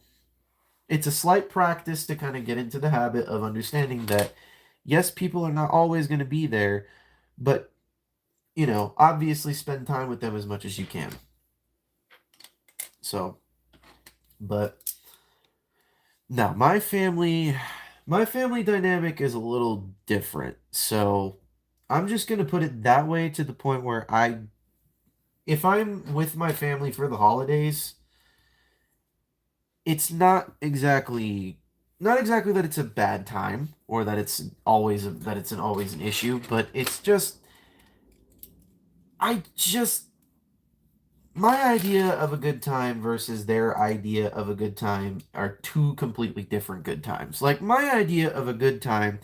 it's a slight practice to kind of get into the habit of understanding that yes, people are not always gonna be there, but obviously spend time with them as much as you can. So, but now my family dynamic is a little different. So I'm just gonna put it that way to the point where if I'm with my family for the holidays, it's not exactly that it's a bad time or that it's always an issue, but it's just I just my idea of a good time versus their idea of a good time are two completely different good times. Like my idea of a good time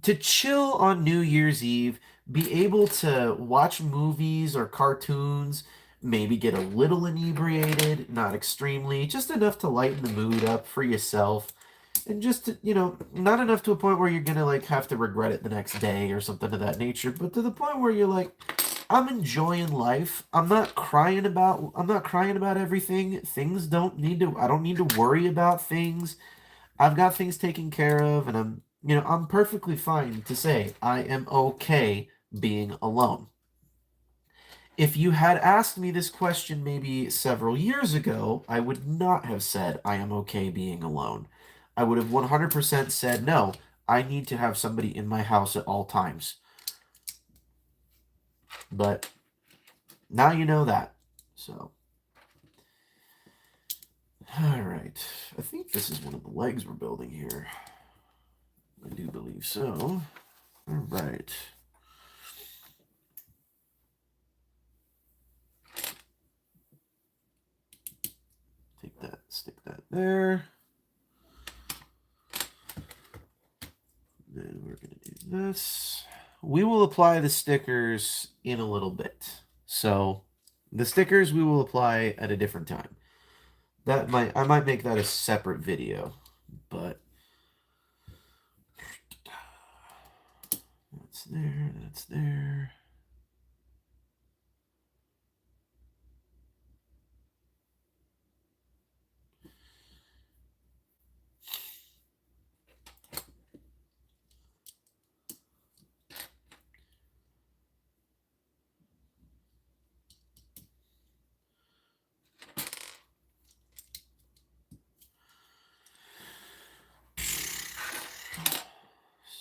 to chill on New Year's Eve, be able to watch movies or cartoons, maybe get a little inebriated, not extremely, just enough to lighten the mood up for yourself. And just to, not enough to a point where you're gonna like have to regret it the next day or something of that nature, but to the point where you're like, I'm enjoying life. I'm not crying about everything. I don't need to worry about things. I've got things taken care of, and I'm perfectly fine to say I am okay being alone. If you had asked me this question maybe several years ago, I would not have said I am okay being alone. I would have 100% said no, I need to have somebody in my house at all times. But now you know that. So, all right. I think this is one of the legs we're building here. I do believe so. All right. Take that, stick that there. Then we're going to do this. We will apply the stickers in a little bit. So the stickers we will apply at a different time. I might make that a separate video, but that's there, that's there.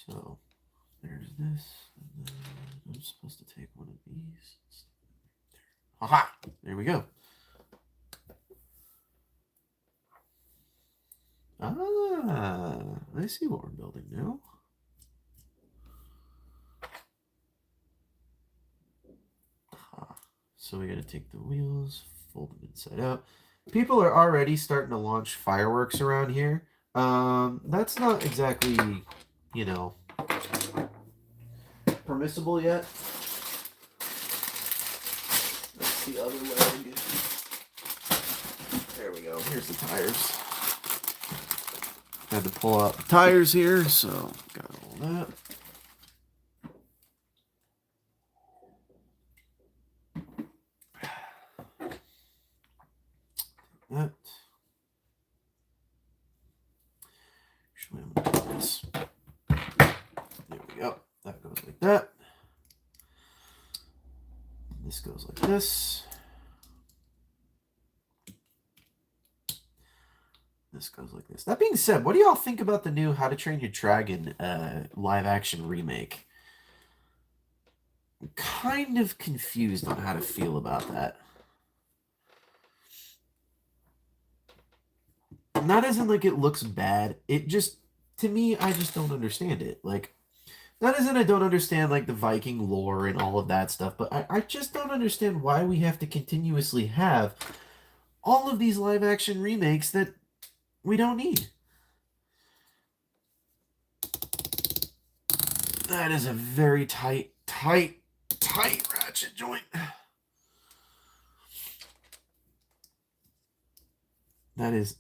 So there's this. And then I'm supposed to take one of these. Aha! There we go. Ah, I see what we're building now. So we got to take the wheels, fold them inside out. People are already starting to launch fireworks around here. That's not exactly, permissible yet. That's the other leg. There we go. Here's the tires. Had to pull out the tires here, so got all that. that. Actually, I'm going to do this. There we go. That goes like that. This goes like this. This goes like this. That being said, what do y'all think about the new How to Train Your Dragon live action remake? I'm kind of confused on how to feel about that. Not as in like it looks bad. It just, to me, I just don't understand it. Like, not as in I don't understand like the Viking lore and all of that stuff, but I just don't understand why we have to continuously have all of these live action remakes that we don't need. That is a very tight ratchet joint. That is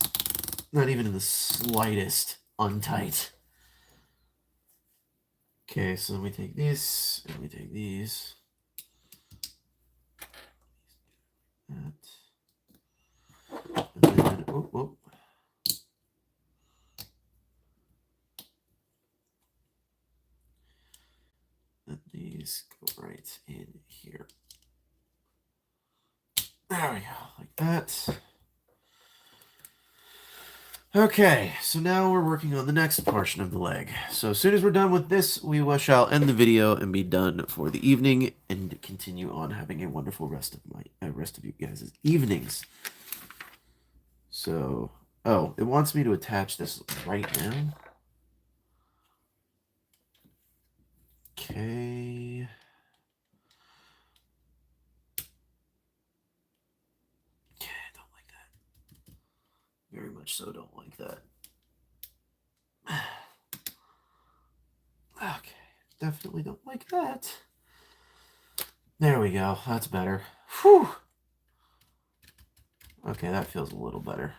not even in the slightest untight. Okay, so then we take this, and we take these. That. And then, oh. And these go right in here. There we go, like that. Okay, so now we're working on the next portion of the leg. So as soon as we're done with this, we shall end the video and be done for the evening and continue on having a wonderful rest of you guys' evenings. So, oh, it wants me to attach this right now. Okay. Don't like that. Very much so don't like that. Okay, definitely don't like that. There we go. That's better. Whew. Okay, that feels a little better.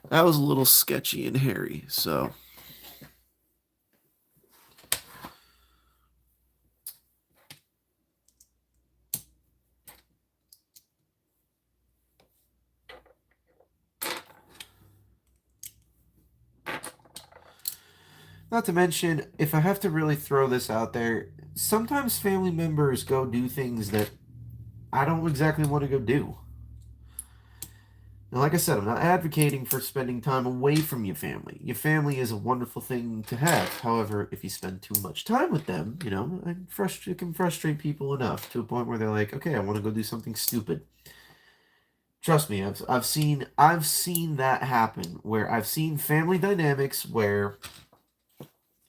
That was a little sketchy and hairy, so. Not to mention, if I have to really throw this out there, sometimes family members go do things that I don't exactly want to go do. Now, like I said, I'm not advocating for spending time away from your family. Your family is a wonderful thing to have. However, if you spend too much time with them, you know, it can frustrate people enough to a point where they're like, okay, I want to go do something stupid. Trust me, I've seen that happen where I've seen family dynamics where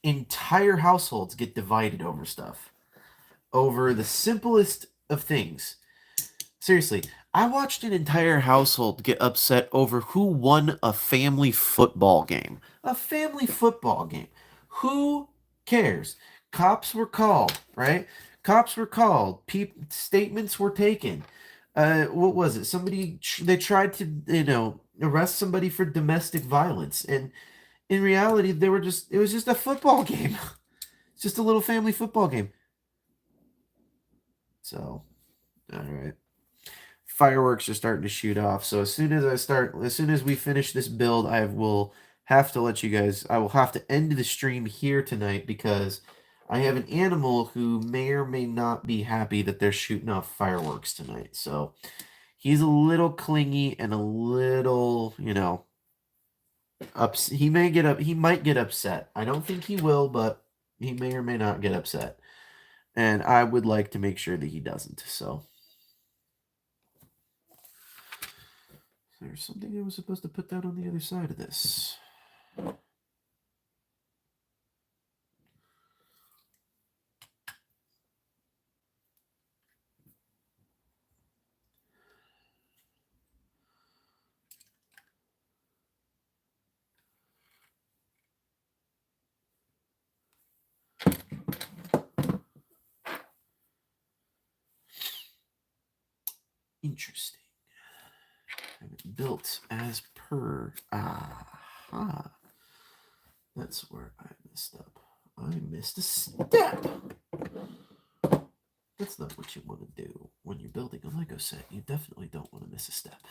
entire households get divided over stuff, over the simplest of things. Seriously, I watched an entire household get upset over who won a family football game. A family football game. Who cares? Cops were called, right? Cops were called. Statements were taken. What was it? They tried to, arrest somebody for domestic violence. And in reality, it was just a football game. It's just a little family football game. So, all right. Fireworks are starting to shoot off. So as soon as we finish this build, I will have to end the stream here tonight because I have an animal who may or may not be happy that they're shooting off fireworks tonight. So he's a little clingy and a little, he might get upset. I don't think he will, but he may or may not get upset. And I would like to make sure that he doesn't. So there's something I was supposed to put down on the other side of this. Interesting. Have it built as per. Aha. That's where I messed up. I missed a step. That's not what you want to do when you're building Lego set, you definitely don't want to miss a step.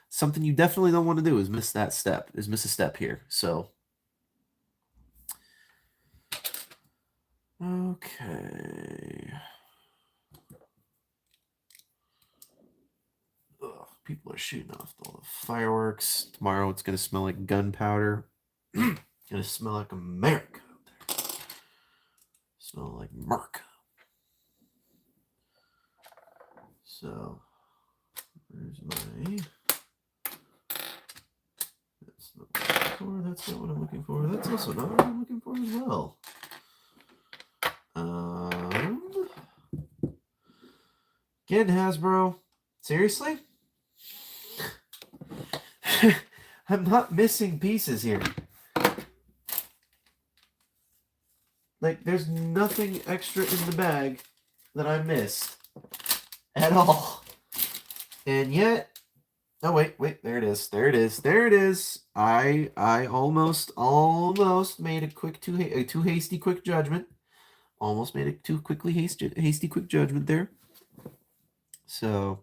Something you definitely don't want to do is miss that step, is miss a step here. So, okay. Ugh, people are shooting off all the fireworks. Tomorrow it's going to smell like gunpowder. It's going to smell like America out there. Smell like Merc. So, where's my... That's not what I'm looking for. That's not what I'm looking for. That's also not what I'm looking for as well. Again, Hasbro. Seriously? I'm not missing pieces here. Like, there's nothing extra in the bag that I missed at all. And yet, oh wait, there it is. There it is. I almost made a too hasty quick judgment. Almost made a too hasty quick judgment there. So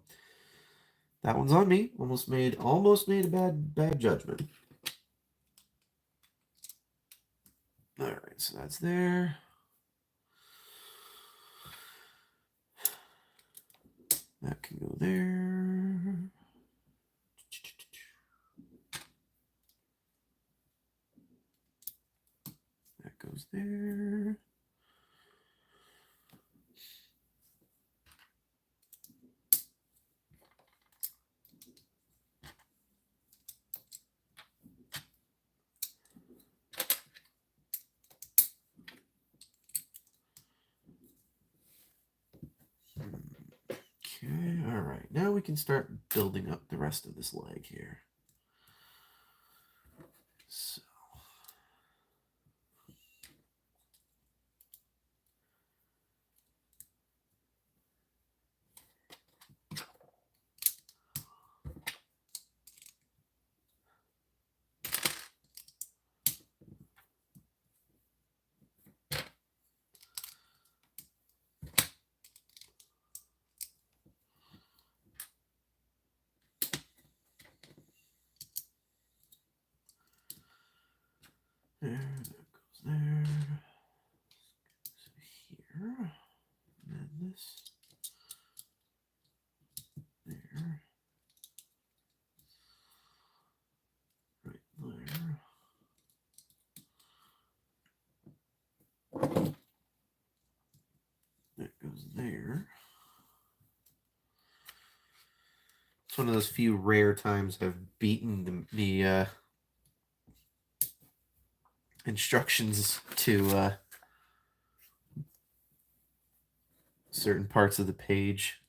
that one's on me. Almost made a bad judgment. All right, so that's there. That can go there. That goes there. Okay, all right. Now we can start building up the rest of this leg here. So. There, that goes there. So here, and then this there, right there. That goes there. It's one of those few rare times I've beaten the instructions to certain parts of the page.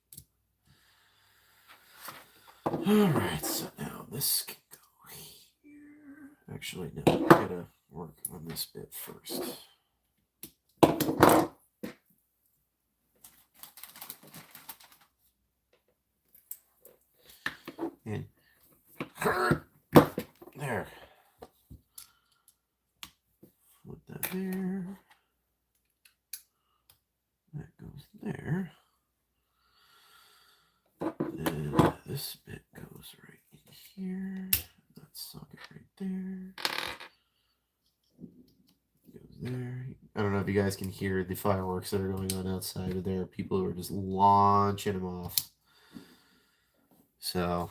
Alright, so now this can go here. Actually, no, I gotta work on this bit first. And there. Put that there. That goes there. And this bit goes right in here. That socket right there. Goes there. I don't know if you guys can hear the fireworks that are going on outside, but there are people who are just launching them off. So,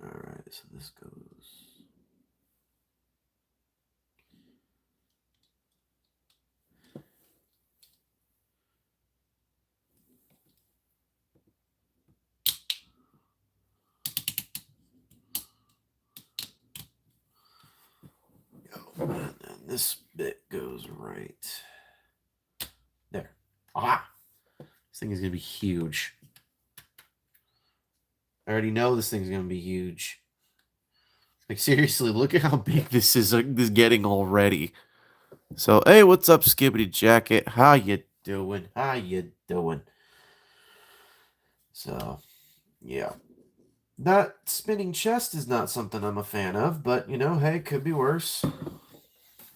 alright, so this goes. And then this bit goes right there. Ah! This thing is going to be huge. I already know this thing's going to be huge. Like, seriously, look at how big this is getting already. So, hey, what's up, Skibbity Jacket? How you doing? How you doing? So, yeah. That spinning chest is not something I'm a fan of, but, you know, hey, could be worse.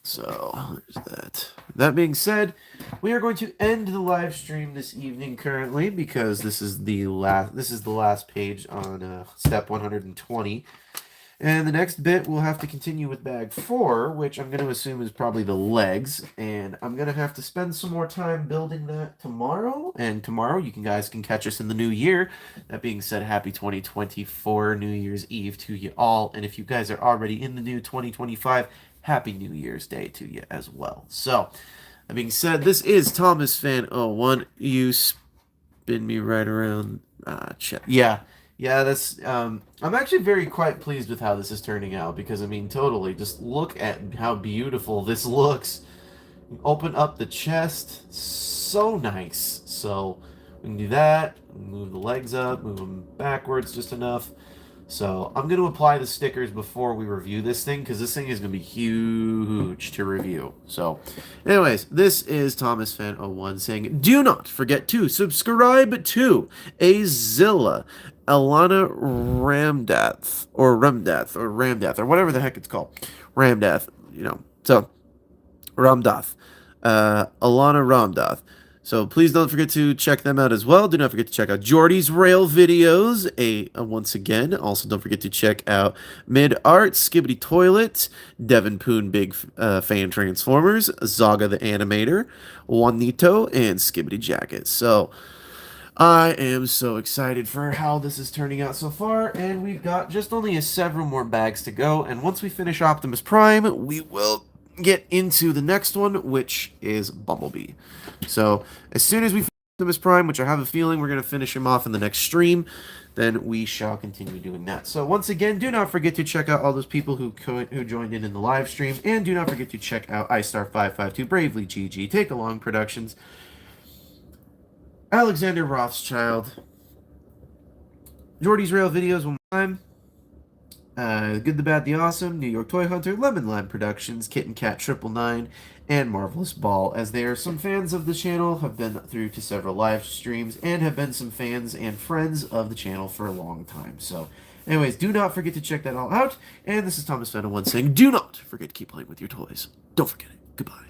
So there's that. That being said, we are going to end the live stream this evening currently because this is the last page on step 120. And the next bit we'll have to continue with bag 4, which I'm going to assume is probably the legs, and I'm going to have to spend some more time building that tomorrow. And tomorrow you guys can catch us in the new year. That being said, happy 2024 New Year's Eve to you all. And if you guys are already in the new 2025, happy New Year's Day to you as well. So, that being said, this is Thomas Fan 01. You spin me right around. Yeah. Yeah, that's I'm actually very quite pleased with how this is turning out because I mean totally just look at how beautiful this looks. Open up the chest, so nice. So we can do that, move the legs up, move them backwards just enough. So I'm going to apply the stickers before we review this thing because this thing is going to be huge to review. So anyways, this is Thomas Fan 01 saying, do not forget to subscribe to Azilla, Alana Ramdath, or whatever the heck it's called. Ramdath, So, Ramdath. Alana Ramdath. So please don't forget to check them out as well. Do not forget to check out Jordy's Rail videos. Once again, also don't forget to check out Mid Art, Skibbity Toilet, Devin Poon Big Fan Transformers, Zaga the Animator, Juanito, and Skibbity Jacket. So I am so excited for how this is turning out so far, and we've got just only several more bags to go. And once we finish Optimus Prime, we will get into the next one, which is Bumblebee. So as soon as we finish Optimus Prime, which I have a feeling we're going to finish him off in the next stream, then we shall continue doing that. So once again, do not forget to check out all those people who joined in the live stream, and do not forget to check out iStar552, Bravely GG, Take Along Productions, Alexander Rothschild, Jordy's Rail Videos one more time, Good, the Bad, the Awesome, New York Toy Hunter, Lemon Lime Productions, Kitten Cat 999, and Marvelous Ball, as they are some fans of the channel, have been through to several live streams, and have been some fans and friends of the channel for a long time. So, anyways, do not forget to check that all out, and this is Thomas Fan 01 saying, do not forget to keep playing with your toys. Don't forget it. Goodbye.